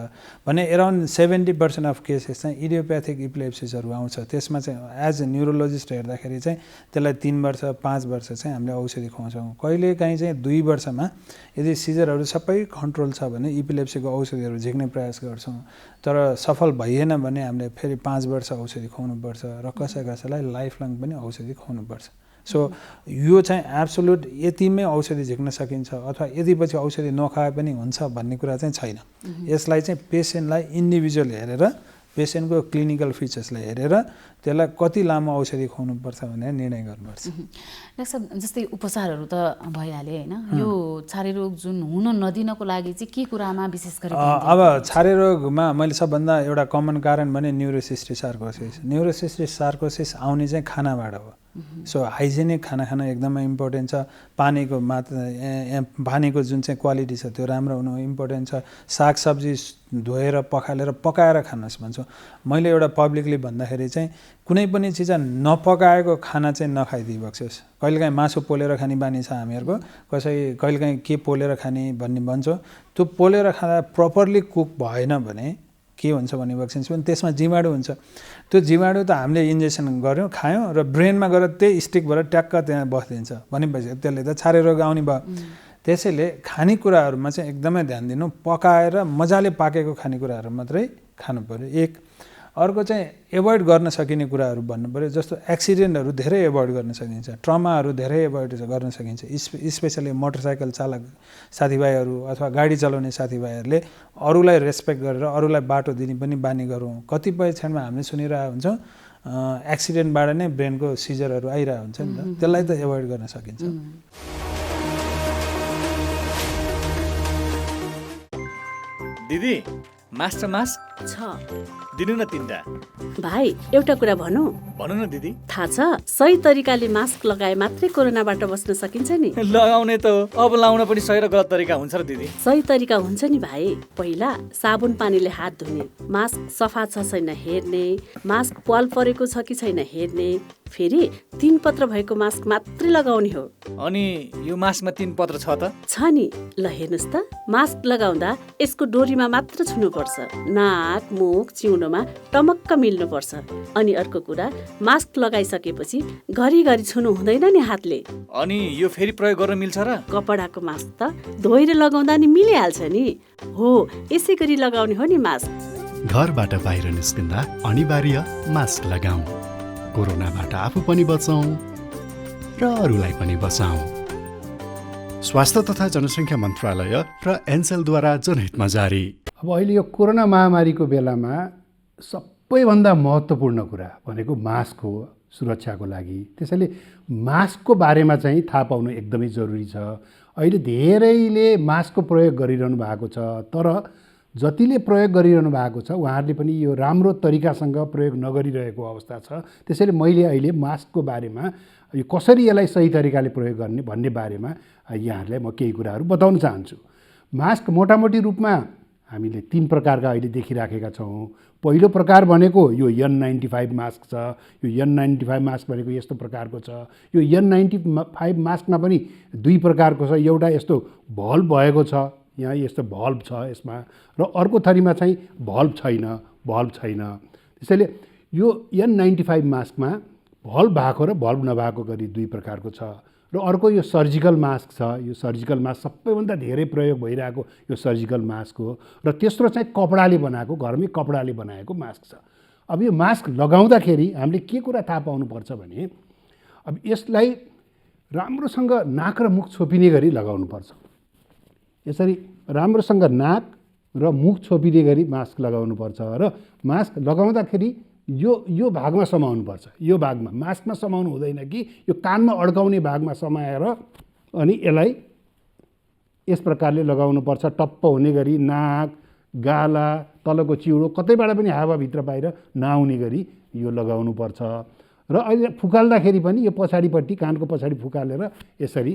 भने अराउन्ड 70% अफ केसेस चाहिँ इडियोप्याथिक इपिलेप्सिसहरू आउँछ त्यसमा चाहिँ एज ए न्युरोलोजिस्ट हेर्दाखेरि चाहिँ त्यसलाई 3 वर्ष 5 वर्ष चाहिँ हामीले औषधि खुवाउँछौँ कहिलेकाहीँ चाहिँ 2 वर्षमा यदि सिजरहरू सबै कन्ट्रोल छ भने इपिलेप्सीको औषधिहरू झिक्ने प्रयास गर्छौँ तर सफल भइएन भने हामीले फेरि 5 वर्ष औषधि खुवाउनुपर्छ र कसैलाई लाइफ लङ पनि औषधि खुवाउनुपर्छ सो यो चाहिँ एब्सोल्युट यतिमै औषधि झिक्न सकिन्छ अथवा यदि पछि औषधि नखाए पनि हुन्छ भन्ने कुरा चाहिँ छैन यसलाई चाहिँ पेसेन्टलाई इन्डिभिजुअल हेरेर पेसेन्टको क्लिनिकल फिचर्सलाई हेरेर त्यसलाई कति लामो औषधि खुवाउनुपर्छ भनेर निर्णय गर्नुपर्छ डाक्टर साहब जस्तै उपचारहरू त भइहाल्यो होइन यो छारे रोग जुन हुन नदिनको लागि चाहिँ के कुरामा विशेष गरी अब छारे रोगमा मैले सबभन्दा एउटा कमन कारण भने न्युरोसिस्टिक सार्कोसिस आउने चाहिँ खानाबाट हो सो हाइजेनिक खाना खान एकदमै इम्पोर्टेन्ट छ। पानीको पानीको जुन चाहिँ क्वालिटी छ त्यो राम्रो हुनु इम्पोर्टेन्ट छ। सागसब्जी धोएर पकाएर खानुहोस् भन्छु। मैले एउटा पब्लिकली भन्दाखेरि चाहिँ कुनै पनि चिज नपकाएको खाना चाहिँ नखाइदिइबक्सोस्। कहिलेकाहीँ मासु पोलेर खाने बानी छ हामीहरूको, कहिलेकाहीँ के पोलेर खाने भन्ने भन्छौँ। त्यो पोलेर खाँदा प्रपरली कुक भएन भने के हुन्छ भने भ्याक्सिन्स पनि त्यसमा जीवाणु हुन्छ। त्यो जीवाणु त हामीले इन्जेक्सन गऱ्यौँ खायौँ र ब्रेनमा गएर त्यही स्टिक भएर ट्याक्क त्यहाँ बस्दिन्छ भनेपछि त्यसले त छारे रोग आउने भयो। त्यसैले खानेकुराहरूमा चाहिँ एकदमै ध्यान दिनु, पकाएर मजाले पाकेको खानेकुराहरू मात्रै खानु पर्यो। एक अर्को चाहिँ एभोइड गर्न सकिने कुराहरू भन्नु पर्यो, जस्तो एक्सिडेन्टहरू धेरै एभोइड गर्न सकिन्छ, ट्रमाहरू धेरै एभोइड गर्न सकिन्छ। स्पेसली मोटरसाइकल चालक साथीभाइहरू अथवा गाडी चलाउने साथीभाइहरूले अरूलाई रेस्पेक्ट गरेर अरूलाई बाटो दिने पनि बानी गरौँ। कतिपय क्षणमा हामीले सुनिरहेको हुन्छौँ एक्सिडेन्टबाट नै ब्रेनको सिजरहरू आइरहेको हुन्छ नि त, त्यसलाई त एभोइड गर्न सकिन्छ। दिदी मास्टर मास्क छ दिनु न 3टा। भाइ एउटा कुरा भनौँ? भन न दिदी। थाहा छ सही तरिकाले मास्क लगाए मात्रै कोरोनाबाट बस्न सकिन्छ नि। लगाउने त अब लाउन पनि सही र गलत तरिका हुन्छ र दिदी। सही तरिका हुन्छ नि भाइ। पहिला साबुन पानीले हात धुने, मास्क सफा छ छैन हेर्ने, मास्क पाल परेको छ कि छैन हेर्ने, फेरि 3 पत्र भएको मास्क मात्रै लगाउने हो। अनि यो मास्कमा 3 पत्र छ त? छ नि। ल हेर्नुस् त, मास्क लगाउँदा यसको डोरीमा मात्र छुनुपर्छ, नाक मुख चिउनोमा टमक्क मिल्नुपर्छ। अनि अर्को कुरा, मास्क लगाइसकेपछि घरिघरि छुनु हुँदैन नि हातले। अनि यो फेरि प्रयोग गर्न मिल्छ र? कपडाको मास्क त धोएर लगाउँदा नि मिलिहाल्छ नि। हो, यसै गरी लगाउने हो नि मास्क। घरबाट बाहिर निस्किँदा अनिवार्य मास्क लगाऊ। कोरोनाबाट आफू पनि बचौँ र अरूलाई पनि बचाऊ। स्वास्थ्य तथा जनसङ्ख्या मन्त्रालय र एनसेलद्वारा जनहितमा जारी। अब अहिले यो कोरोना महामारीको बेलामा सबैभन्दा महत्त्वपूर्ण कुरा भनेको मास्क हो सुरक्षाको लागि। त्यसैले मास्कको बारेमा चाहिँ थाहा पाउनु एकदमै जरुरी छ। अहिले धेरैले मास्कको प्रयोग गरिरहनु भएको छ, तर जतिले प्रयोग गरिरहनु भएको छ उहाँहरूले पनि यो राम्रो तरिकासँग प्रयोग नगरिरहेको अवस्था छ। त्यसैले मैले अहिले मास्कको बारेमा यो कसरी यसलाई सही तरिकाले प्रयोग गर्ने भन्ने बारेमा यहाँहरूलाई म केही कुराहरू बताउन चाहन्छु। मास्क मोटामोटी रूपमा हामीले 3 प्रकारका अहिले देखिराखेका छौँ। पहिलो प्रकार भनेको यो N95 मास्क छ। यो N95 मास्क भनेको यस्तो प्रकारको छ। यो N95 मास्कमा पनि 2 प्रकारको छ। एउटा यस्तो भल्भ भएको छ, यहाँ यस्तो भल्भ छ यसमा, र अर्को थरीमा चाहिँ भल्भ छैन। त्यसैले यो N95 मास्कमा भल्भ भएको र भल्भ नभएको गरी 2 प्रकारको छ। र अर्को यो सर्जिकल मास्क छ। यो सर्जिकल मास्क सबैभन्दा धेरै प्रयोग भइरहेको यो सर्जिकल मास्क हो। र तेस्रो चाहिँ कपडाले बनाएको, घरमै कपडाले बनाएको मास्क छ। अब यो मास्क लगाउँदाखेरि हामीले के कुरा थाहा पाउनुपर्छ भने अब यसलाई राम्रोसँग नाक र मुख छोपिने गरी लगाउनुपर्छ। यसरी राम्रोसँग नाक र मुख छोपिने गरी मास्क लगाउनुपर्छ र मास्क लगाउँदाखेरि यो भागमा समाउनुपर्छ। यो भागमा मास्कमा समाउनु हुँदैन कि यो कानमा अड्काउने भागमा समाएर अनि यसलाई यस प्रकारले लगाउनुपर्छ। टप्प हुने गरी नाक, गाला, तलको चिउडो कतैबाट पनि हावाभित्र बाहिर नआउने गरी यो लगाउनुपर्छ। र अहिले फुकाल्दाखेरि पनि यो पछाडिपट्टि कानको पछाडि फुकालेर यसरी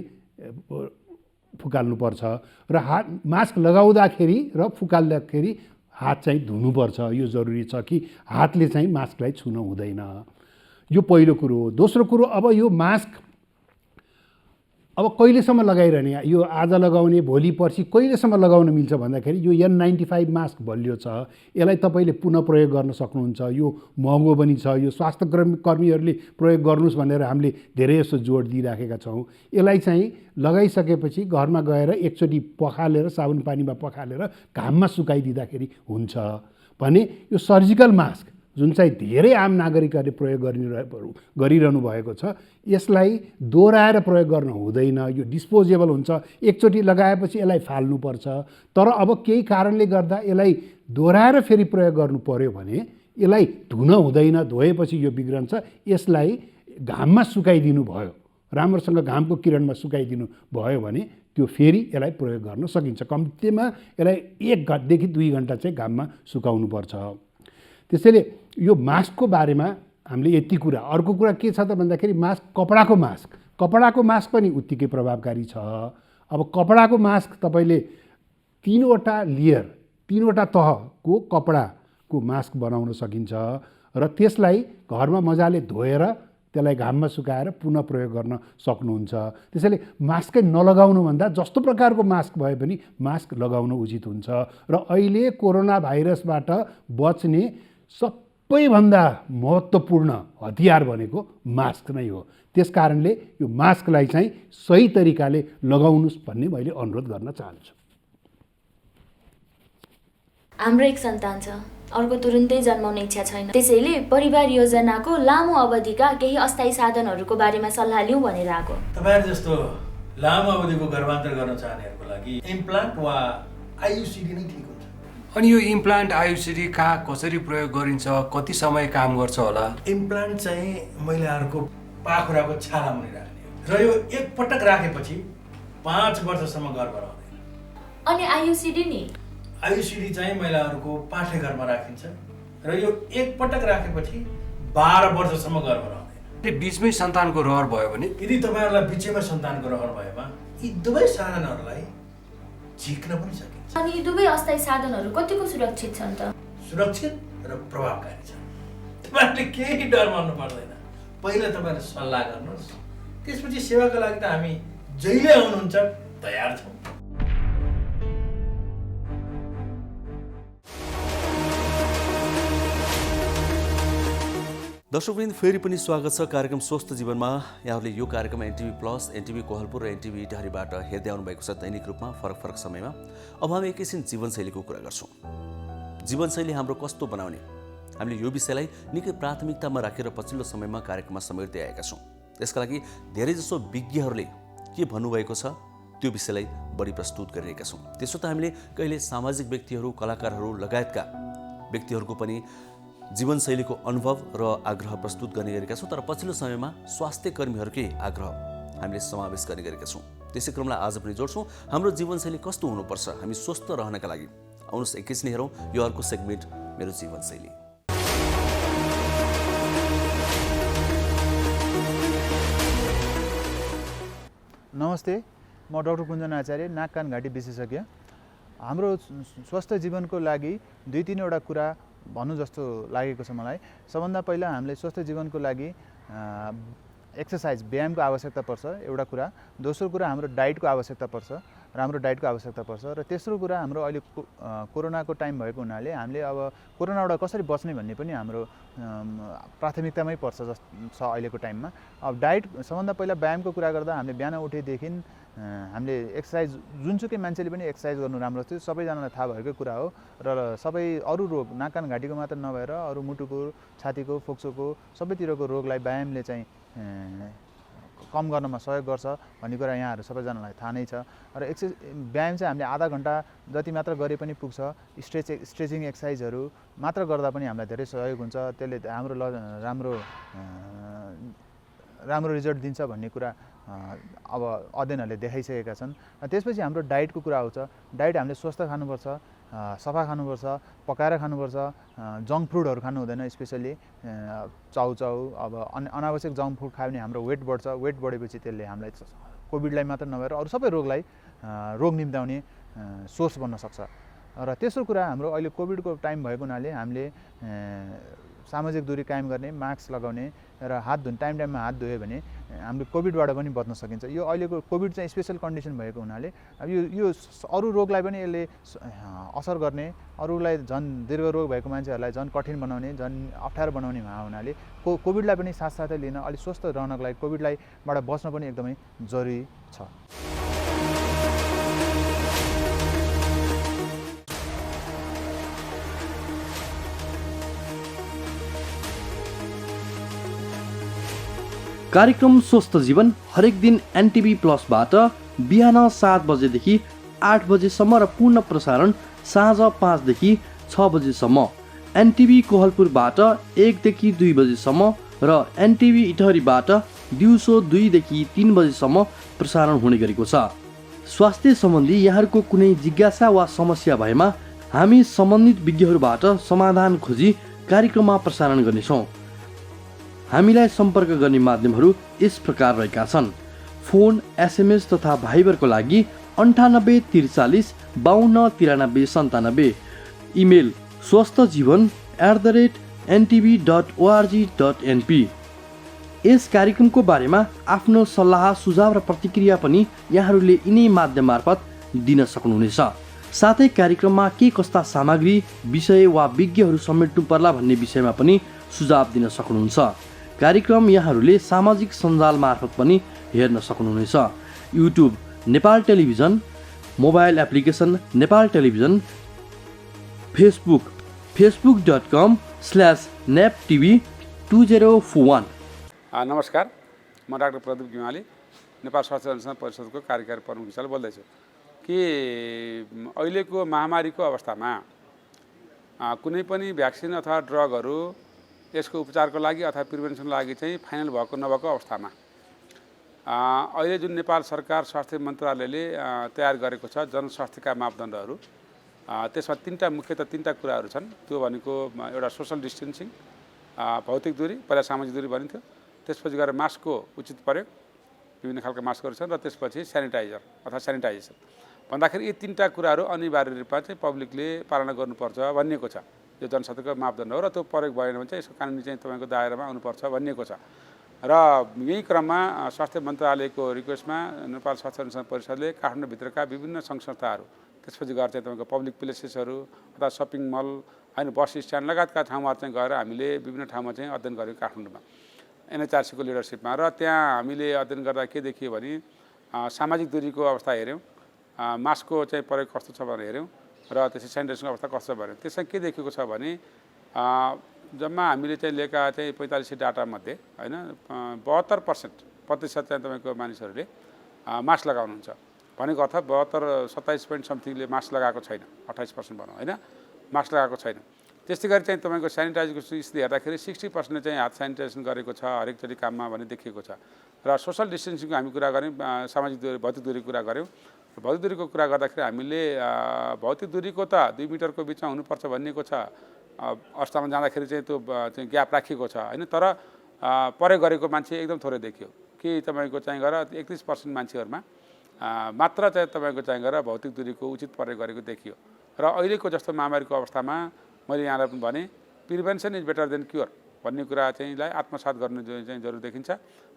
फुकाल्नुपर्छ। र मास्क लगाउँदाखेरि र फुकाल्दाखेरि हात चाहिँ धुनुपर्छ। यो जरुरी छ कि हातले चाहिँ मास्कलाई छुन हुँदैन। यो पहिलो कुरो हो। दोस्रो कुरो, अब यो मास्क अब कहिलेसम्म लगाइरहने, यो आज लगाउने भोलि पर्सि कहिलेसम्म लगाउन मिल्छ भन्दाखेरि यो N95 मास्क बलियो छ। यसलाई तपाईँले पुनः प्रयोग गर्न सक्नुहुन्छ। यो महँगो पनि छ। यो स्वास्थ्य कर्मीहरूले प्रयोग गर्नुहोस् भनेर हामीले धेरै जस्तो जोड दिइराखेका छौँ। यसलाई चाहिँ लगाइसकेपछि घरमा गएर एकचोटि पखालेर साबुन पानीमा पखालेर घाममा सुकाइदिँदाखेरि हुन्छ भने यो सर्जिकल मास्क जुन चाहिँ धेरै आम नागरिकहरूले प्रयोग गरिरहनु भएको छ यसलाई दोहोऱ्याएर प्रयोग गर्न हुँदैन। यो डिस्पोजेबल हुन्छ। एकचोटि लगाएपछि यसलाई फाल्नुपर्छ। तर अब केही कारणले गर्दा यसलाई दोहोऱ्याएर फेरि प्रयोग गर्नु पर्यो भने यसलाई धुन हुँदैन। धोएपछि यो बिग्रन्छ। यसलाई घाममा सुकाइदिनु भयो, राम्रोसँग घामको किरणमा सुकाइदिनु भयो भने त्यो फेरि यसलाई प्रयोग गर्न सकिन्छ। कम्तीमा यसलाई 1 देखि 2 घन्टा चाहिँ घाममा सुकाउनुपर्छ। त्यसैले यो मास्कको बारेमा हामीले यति कुरा। अर्को कुरा के छ त भन्दाखेरि मास्क, कपडाको मास्क पनि उत्तिकै प्रभावकारी छ। अब कपडाको मास्क तपाईँले 3वटा लेयर, 3वटा तहको कपडाको मास्क बनाउन सकिन्छ र त्यसलाई घरमा मजाले धोएर त्यसलाई घाममा सुकाएर पुनः प्रयोग गर्न सक्नुहुन्छ। त्यसैले मास्कै नलगाउनुभन्दा जस्तो प्रकारको मास्क भए पनि मास्क लगाउनु उचित हुन्छ। र अहिले कोरोना भाइरसबाट बच्ने सबैभन्दा महत्त्वपूर्ण हतियार भनेको मास्क नै हो। त्यस कारणले यो मास्कलाई चाहिँ सही तरिकाले लगाउनुहोस् भन्ने मैले अनुरोध गर्न चाहन्छु। हाम्रो एक सन्तान छ, अर्को तुरुन्तै जन्माउने इच्छा छैन। त्यसैले परिवार योजनाको लामो अवधिका केही अस्थायी साधनहरूको बारेमा सल्लाह लिउँ भनेर आएको। तपाईहरु जस्तो लामो अवधिको गर्भान्तर गर्न चाहनेहरूको लागि इम्प्लान्ट वा आयुसिडी नै ठिक हुन्छ। अनि यो इम्प्लान्ट आयुसिडी कहाँ कसरी प्रयोग गरिन्छ, कति समय काम गर्छ होला? इम्प्लान्ट चाहिँ महिलाहरूको पाखुराको छाला मुनि राख्ने र यो एकपटक राखेपछि 5 वर्षसम्म गर्भ रहँदैन। अनि आयुसिडी नि? आयुसिडी चाहिँ महिलाहरूको पाठेघरमा राखिन्छ र यो एकपटक राखेपछि 12 वर्षसम्म गर्भ रहँदैन। बीचमै सन्तानको रहर भयो भने? यदि तपाईँहरूलाई बिचैमा सन्तानको रहर भएमा यी दुवै साधनहरूलाई झिक्न पनि सकिन्छ। अनि यी दुवै अस्थायी साधनहरू कतिको सुरक्षित छन् त? सुरक्षित र प्रभावकारी छन्। तपाईँहरूले केही डर मान्नु पर्दैन। पहिला तपाईँहरूले सल्लाह गर्नुहोस्, त्यसपछि सेवाको लागि त हामी जहिले आउनुहुन्छ तयार छौँ। दर्शकवृन्द, फेरि पनि स्वागत छ कार्यक्रम स्वस्थ जीवनमा। यहाँहरूले यो कार्यक्रम एनटिभी प्लस, एनटिभी कोहलपुर र एनटिभी इटाहरीबाट हेर्दै आउनुभएको छ दैनिक रूपमा फरक फरक समयमा। अब हामी एकैछिन जीवनशैलीको कुरा गर्छौँ। जीवनशैली हाम्रो कस्तो बनाउने, हामीले यो विषयलाई निकै प्राथमिकतामा राखेर पछिल्लो समयमा कार्यक्रममा समेट्दै आएका छौँ। यसका लागि धेरैजसो विज्ञहरूले के भन्नुभएको छ त्यो विषयलाई बढी प्रस्तुत गरिरहेका छौँ। त्यसो त हामीले कहिले सामाजिक व्यक्तिहरू, कलाकारहरू लगायतका व्यक्तिहरूको पनि जीवनशैलीको अनुभव र आग्रह प्रस्तुत गर्ने गरेका छौँ। तर पछिल्लो समयमा स्वास्थ्य कर्मीहरूकै आग्रह हामीले समावेश गर्ने गरेका छौँ। त्यसै क्रमलाई आज पनि जोड्छौँ। हाम्रो जीवनशैली कस्तो हुनुपर्छ हामी स्वस्थ रहनका लागि? आउनुहोस् एकैछिन हेरौँ यो अर्को सेगमेन्ट, मेरो जीवनशैली। नमस्ते, म डाक्टर कुञ्जन आचार्य, नाक कान घाँटी विशेषज्ञ। हाम्रो स्वस्थ जीवनको लागि 2-3वटा कुरा भन्नु जस्तो लागेको छ मलाई। सबभन्दा पहिला हामीले स्वस्थ जीवनको लागि एक्सर्साइज, व्यायामको आवश्यकता पर्छ, एउटा कुरा। दोस्रो कुरा हाम्रो डाइटको आवश्यकता पर्छ, राम्रो डाइटको आवश्यकता पर्छ। र तेस्रो कुरा हाम्रो अहिले कोरोनाको टाइम भएको हुनाले हामीले अब कोरोनाबाट कसरी बच्ने भन्ने पनि हाम्रो प्राथमिकतामै पर्छ छ अहिलेको टाइममा। अब डाइट, सबभन्दा पहिला व्यायामको कुरा गर्दा हामीले बिहान उठेदेखि हामीले एक्सर्साइज, जुनसुकै मान्छेले पनि एक्सर्साइज गर्नु राम्रो थियो, सबैजनालाई थाहा भएकै कुरा हो। र सबै अरू रोग, नाक कान घाँटीको मात्र नभएर अरू मुटुको, छातीको, फोक्सोको सबैतिरको रोगलाई व्यायामले चाहिँ कम गर्नमा सहयोग गर्छ भन्ने कुरा यहाँहरू सबैजनालाई थाहा नै छ। र व्यायाम चाहिँ हामीले आधा घन्टा जति मात्र गरे पनि पुग्छ। स्ट्रेचिङ एक्सर्साइजहरू मात्र गर्दा पनि हामीलाई धेरै सहयोग हुन्छ। त्यसले हाम्रो राम्रो रिजल्ट दिन्छ भन्ने कुरा अब अध्ययनहरूले देखाइसकेका छन्। त्यसपछि हाम्रो डाइटको कुरा आउँछ। डाइट हामीले स्वस्थ खानुपर्छ, सफा खानुपर्छ, पकाएर खानुपर्छ, जङ्क फुडहरू खानु हुँदैन। स्पेसली चाउचाउ, अब अनावश्यक जङ्क फुड खायो भने हाम्रो वेट बढ्छ। वेट बढेपछि त्यसले हामीलाई कोभिडलाई मात्र नभएर अरू सबै रोगलाई रोग निम्त्याउने सोर्स बन्न सक्छ। र तेस्रो कुरा हाम्रो अहिले कोभिडको टाइम भएको हुनाले हामीले सामाजिक दूरी कायम गर्ने, मास्क लगाउने र हात धुने, टाइममा हात धोयो भने हामीले कोभिडबाट पनि बच्न सकिन्छ। यो अहिलेको कोभिड चाहिँ स्पेसल कन्डिसन भएको हुनाले अब यो अरू रोगलाई पनि यसले असर गर्ने, अरूलाई झन् दीर्घ रोग भएको मान्छेहरूलाई झन् कठिन बनाउने, झन् अप्ठ्यारो बनाउने हुनाले कोभिडलाई पनि साथसाथै लिन, अलिक स्वस्थ रहनको लागि कोभिडबाट बच्न पनि एकदमै जरुरी छ। कार्यक्रम स्वस्थ जीवन हरेक दिन एनटिभी प्लसबाट बिहान 7 बजेदेखि 8 बजेसम्म र पूर्ण प्रसारण साँझ 5 देखि 6 बजेसम्म, एनटिभी कोहलपुरबाट 1 देखि 2 बजेसम्म र एनटिभी इटहरीबाट दिउँसो 2 देखि 3 बजेसम्म प्रसारण हुने गरेको छ। स्वास्थ्य सम्बन्धी यहाँहरूको कुनै जिज्ञासा वा समस्या भएमा हामी सम्बन्धित विज्ञहरूबाट समाधान खोजी कार्यक्रममा प्रसारण गर्नेछौँ। हामीलाई सम्पर्क गर्ने माध्यमहरू यस प्रकार रहेका छन्। फोन, SMS तथा भाइबरको लागि 9843 52 93 97, इमेल swasthjivan@ntb.org.np। यस कार्यक्रमको बारेमा आफ्नो सल्लाह, सुझाव र प्रतिक्रिया पनि यहाँहरूले यिनै माध्यम मार्फत दिन सक्नुहुनेछ। साथै कार्यक्रममा के कस्ता सामग्री, विषय वा विज्ञहरू समेट्नु पर्ला भन्ने विषयमा पनि सुझाव दिन सक्नुहुन्छ। कार्यक्रम यहाँहरूले सामाजिक सञ्जाल मार्फत पनि हेर्न सक्नुहुनेछ। YouTube Nepal television, mobile application Nepal television, Facebook facebook.com/neptv2041। नमस्कार, म डाक्टर प्रदीप गिमाली, नेपाल स्वास्थ्य अनुसन्धान परिषदको कार्यकारी प्रमुख हिसाबले बोल्दैछु। कि अहिलेको महामारीको अवस्थामा कुनै पनि भ्याक्सिन अथवा ड्रगहरू यसको उपचारको लागि अथवा प्रिभेन्सनको लागि चाहिँ फाइनल भएको नभएको अवस्थामा अहिले जुन नेपाल सरकार स्वास्थ्य मन्त्रालयले तयार गरेको छ जनस्वास्थ्यका मापदण्डहरू, त्यसमा मुख्यतः तीनटा कुराहरू छन्। त्यो भनेको एउटा सोसल डिस्टेन्सिङ, भौतिक दूरी, पहिला सामाजिक दूरी भनिन्थ्यो, त्यसपछि गएर मास्कको उचित प्रयोग, विभिन्न खालका मास्कहरू छन्, र त्यसपछि सेनिटाइजर अथवा सेनिटाइजेसन भन्दाखेरि यी तीनटा कुराहरू अनिवार्य रूपमा चाहिँ पब्लिकले पालना गर्नुपर्छ भनिएको छ। यो जनस्वास्थ्यको मापदण्ड हो र त्यो प्रयोग भएन भने चाहिँ यसको कानुनी चाहिँ तपाईँको दायरामा आउनुपर्छ भनिएको छ। र यही क्रममा स्वास्थ्य मन्त्रालयको रिक्वेस्टमा नेपाल स्वास्थ्य अनुसन्धान परिषदले काठमाडौँभित्रका विभिन्न सङ्घ संस्थाहरू, त्यसपछि गएर चाहिँ तपाईँको पब्लिक प्लेसेसहरू अथवा सपिङ मल, होइन, बस स्ट्यान्ड लगायतका ठाउँहरू चाहिँ गएर हामीले विभिन्न ठाउँमा चाहिँ अध्ययन गऱ्यौँ काठमाडौँमा NHRC को लिडरसिपमा। र त्यहाँ हामीले अध्ययन गर्दा के देखियो भने सामाजिक दूरीको अवस्था हेऱ्यौँ, मास्कको चाहिँ प्रयोग कस्तो छ भनेर हेऱ्यौँ, र त्यसै सेनिटाइजेसनको अवस्था कस्तो छ भनेर। त्यसमा के देखेको छ भने जम्मा हामीले चाहिँ लिएका चाहिँ 4500 डाटामध्ये होइन 72% चाहिँ तपाईँको मानिसहरूले मास्क लगाउनुहुन्छ भनेको अर्थ 27 समथिङले मास्क लगाएको छैन, 28% भनौँ होइन, मास्क लगाएको छैन। त्यस्तै गरी चाहिँ तपाईँको सेनिटाइजरको स्थिति हेर्दाखेरि 60% चाहिँ हात सेनिटाइजेसन गरेको छ हरेकचोटि काममा भन्ने देखिएको छ। र सोसल डिस्टेन्सिङको हामी कुरा गऱ्यौँ, सामाजिक दूरी, भौतिक दूरीको कुरा गऱ्यौँ। भौतिक दूरीको कुरा गर्दाखेरि हामीले भौतिक दूरीको त 2 मिटरको बिचमा हुनुपर्छ भनिएको छ अवस्थामा जाँदाखेरि चाहिँ त्यो ग्याप राखिएको छ होइन। तर प्रयोग गरेको मान्छे एकदम थोरै देखियो कि तपाईँको चाहिँ गएर 31% मान्छेहरूमा मात्र चाहिँ तपाईँको चाहिँ गएर भौतिक दूरीको उचित प्रयोग गरेको देखियो। र अहिलेको जस्तो महामारीको अवस्थामा मैले यहाँलाई पनि भने prevention is better than cure भन्ने कुरा चाहिँलाई आत्मसात गर्नु चाहिँ जरुरी देखिन्छ।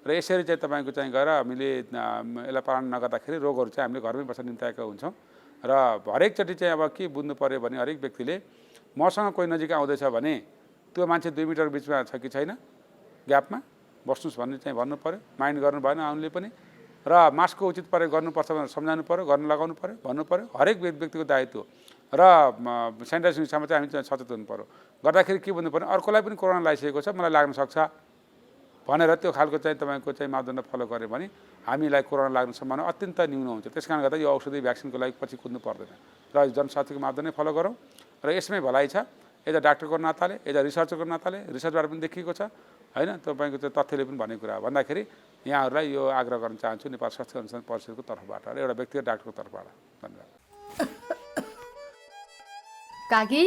र यसरी चाहिँ तपाईँको चाहिँ गएर हामीले यसलाई पालन नगर्दाखेरि रोगहरू चाहिँ हामीले घरमै बस्न निम्ताएका हुन्छौँ। र हरेकचोटि चाहिँ अब के बुझ्नु पऱ्यो भने हरेक व्यक्तिले मसँग कोही नजिक आउँदैछ भने त्यो मान्छे 2 मिटर बिचमा छ कि छैन, ग्यापमा बस्नुहोस् भन्ने चाहिँ भन्नु पऱ्यो, माइन्ड गर्नु भएन आउनुले पनि। र मास्कको उचित प्रयोग गर्नुपर्छ भनेर सम्झाउनु पऱ्यो, गर्न लगाउनु पऱ्यो, भन्नु पऱ्यो, हरेक व्यक्तिको दायित्व। र सेनिटाइजेसन विषयमा चाहिँ हामी सचेत हुनु पऱ्यो। गर्दाखेरि के भन्नु पर्ने, अर्कोलाई पनि कोरोना लगाइसकेको छ, मलाई लाग्न सक्छ भनेर त्यो खालको चाहिँ तपाईँको चाहिँ मापदण्ड फलो गऱ्यो भने हामीलाई कोरोना लाग्ने सम्भावना अत्यन्त न्यून हुन्छ। त्यस कारणले गर्दा यो औषधि भ्याक्सिनको लागि पछि कुद्नु पर्दैन र जनस्वास्थ्यको मापदण्ड फलो गरौँ। र यसमै भलाइ छ, एज अ डाक्टरको नाताले, एज अ रिसर्चरको नाताले, रिसर्चबाट पनि देखिएको छ होइन, तपाईँको चाहिँ तथ्यले पनि भनेको कुरा भन्दाखेरि यहाँहरूलाई यो आग्रह गर्न चाहन्छु नेपाल स्वास्थ्य अनुसन्धान परिषदको तर्फबाट र एउटा व्यक्तिगत डाक्टरको तर्फबाट। धन्यवाद। काकी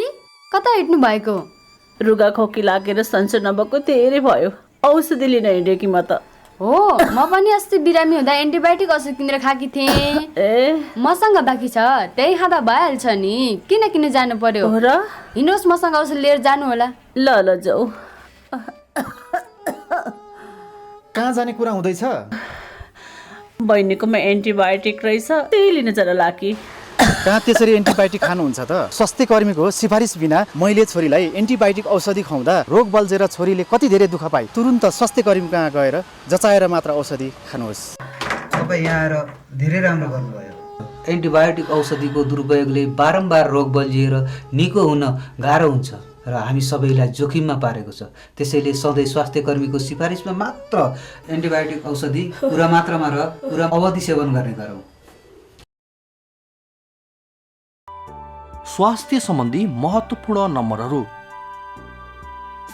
कता हिँड्नु भएको? रुगा खोकी लागेर सन्चो नभएको धेरै भयो, औषधि लिन हिँडेँ कि म त। हो, म पनि अस्ति बिरामी हुँदा एन्टिबायोटिक औषध किनेर खाकी थिएँ। मसँग बाँकी छ, त्यही खाँदा भइहाल्छ नि, किन किन जानु पर्यो र? हिँड्नुहोस् मसँग औषध लिएर जानु होला। ल ल जाऊ। कहाँ जाने कुरा हुँदैछ? बहिनीकोमा एन्टिबायोटिक रहेछ, त्यही लिन जरा लाकी। कहाँ त्यसरी एन्टिबायोटिक खानुहुन्छ त? स्वास्थ्य कर्मीको सिफारिस बिना मैले छोरीलाई एन्टिबायोटिक औषधि खुवाउँदा रोग बल्झेर छोरीले कति धेरै दुःख पाए। तुरुन्त स्वास्थ्य कर्मी कहाँ गएर जचाएर मात्र औषधि खानुहोस्। तपाईँ यहाँ आएर धेरै राम्रो गर्नुभयो। एन्टिबायोटिक औषधिको दुरुपयोगले बारम्बार रोग बल्झिएर निको हुन गाह्रो हुन्छ र हामी सबैलाई जोखिममा पारेको छ। त्यसैले सधैँ स्वास्थ्य कर्मीको सिफारिसमा मात्र एन्टिबायोटिक औषधि पुरा मात्रामा र पुरा अवधि सेवन गर्ने गरौँ। स्वास्थ्य सम्बन्धी महत्त्वपूर्ण नम्बरहरू।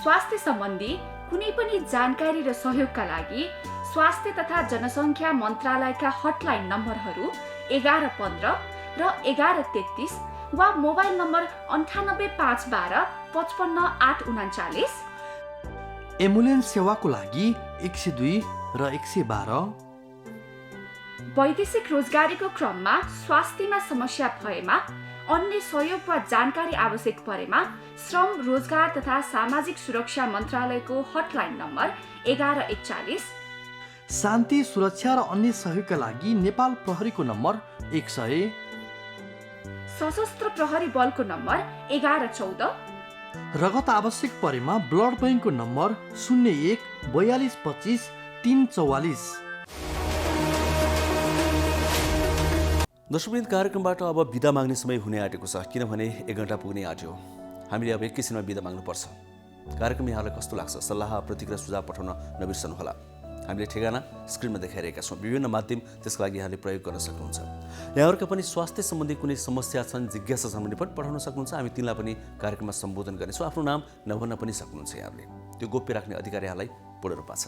स्वास्थ्य सम्बन्धी कुनै पनि जानकारी र सहयोगका लागि स्वास्थ्य तथा जनसङ्ख्या मन्त्रालयका हटलाइन नम्बरहरू 1115 र 1133 वा मोबाइल नम्बर 98 512 55 839। एम्बुलेन्स सेवाको लागि 102 र 112, वैदेशिक रोजगारीको क्रममा स्वास्थ्यमा समस्या भएमा अन्य सहयोग वा जानकारी आवश्यक परेमा श्रम रोजगार तथा सामाजिक सुरक्षा मन्त्रालयको हटलाइन नम्बर 1141, शान्ति सुरक्षा र अन्य सहयोगका लागि नेपाल प्रहरीको नम्बर 100, सशस्त्र प्रहरी बलको नम्बर 1114, रगत आवश्यक परेमा ब्लड बैंकको नम्बर 01 42 25 344। दर्शकवृन्द, कार्यक्रमबाट अब बिदा माग्ने समय हुने आँटेको छ, किनभने 1 घण्टा पुग्ने आँट्यो। हामीले अब एकैछिनमा बिदा माग्नुपर्छ। कार्यक्रम यहाँलाई कस्तो लाग्छ? सल्लाह, प्रतिक्रिया, सुझाव पठाउन नबिर्सनुहोला। हामीले ठेगाना स्क्रिनमा देखाइरहेका छौँ। विभिन्न माध्यम त्यसको लागि यहाँले प्रयोग गर्न सक्नुहुन्छ। यहाँहरूका पनि स्वास्थ्य सम्बन्धी कुनै समस्या छन्, जिज्ञासा छन् भने पनि पठाउन सक्नुहुन्छ। हामी तिनलाई पनि कार्यक्रममा सम्बोधन गर्नेछौँ। आफ्नो नाम नभन्न पनि सक्नुहुन्छ। यहाँहरूले त्यो गोप्य राख्ने अधिकार यहाँलाई पूर्ण रूपमा छ।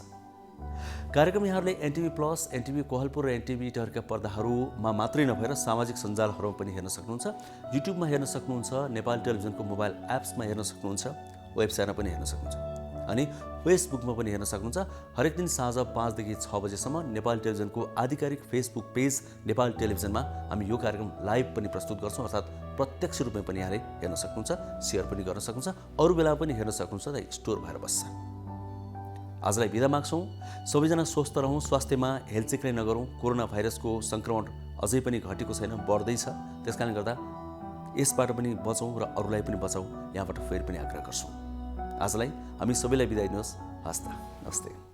कार्यक्रम यहाँहरूले एनटिभी प्लस, एनटिभी कोहलपुर र एनटिभी इटहरुका पर्दाहरूमा मात्रै नभएर सामाजिक सञ्जालहरूमा पनि हेर्न सक्नुहुन्छ। युट्युबमा हेर्न सक्नुहुन्छ, नेपाल टेलिभिजनको मोबाइल एप्समा हेर्न सक्नुहुन्छ, वेबसाइटमा पनि हेर्न सक्नुहुन्छ अनि फेसबुकमा पनि हेर्न सक्नुहुन्छ। हरेक दिन साँझ 5 देखि 6 बजेसम्म नेपाल टेलिभिजनको आधिकारिक फेसबुक पेज नेपाल टेलिभिजनमा हामी यो कार्यक्रम लाइभ पनि प्रस्तुत गर्छौँ, अर्थात् प्रत्यक्ष रूपमा पनि यहाँले हेर्न सक्नुहुन्छ, सेयर पनि गर्न सक्नुहुन्छ, अरू बेला पनि हेर्न सक्नुहुन्छ। र स्टोर भएर बस्छ। आजलाई बिदा माग्छौँ। सबैजना स्वस्थ रहौँ, स्वास्थ्यमा हेलचेक्राइ नगरौँ। कोरोना भाइरसको सङ्क्रमण अझै पनि घटेको छैन, बढ्दैछ। त्यसकारणले गर्दा यसबाट पनि बचौँ र अरूलाई पनि बचाउँ, यहाँबाट फेरि पनि आग्रह गर्छौँ। आजलाई हामी सबैलाई बिदा दिनुहोस्। हस्त, नमस्ते।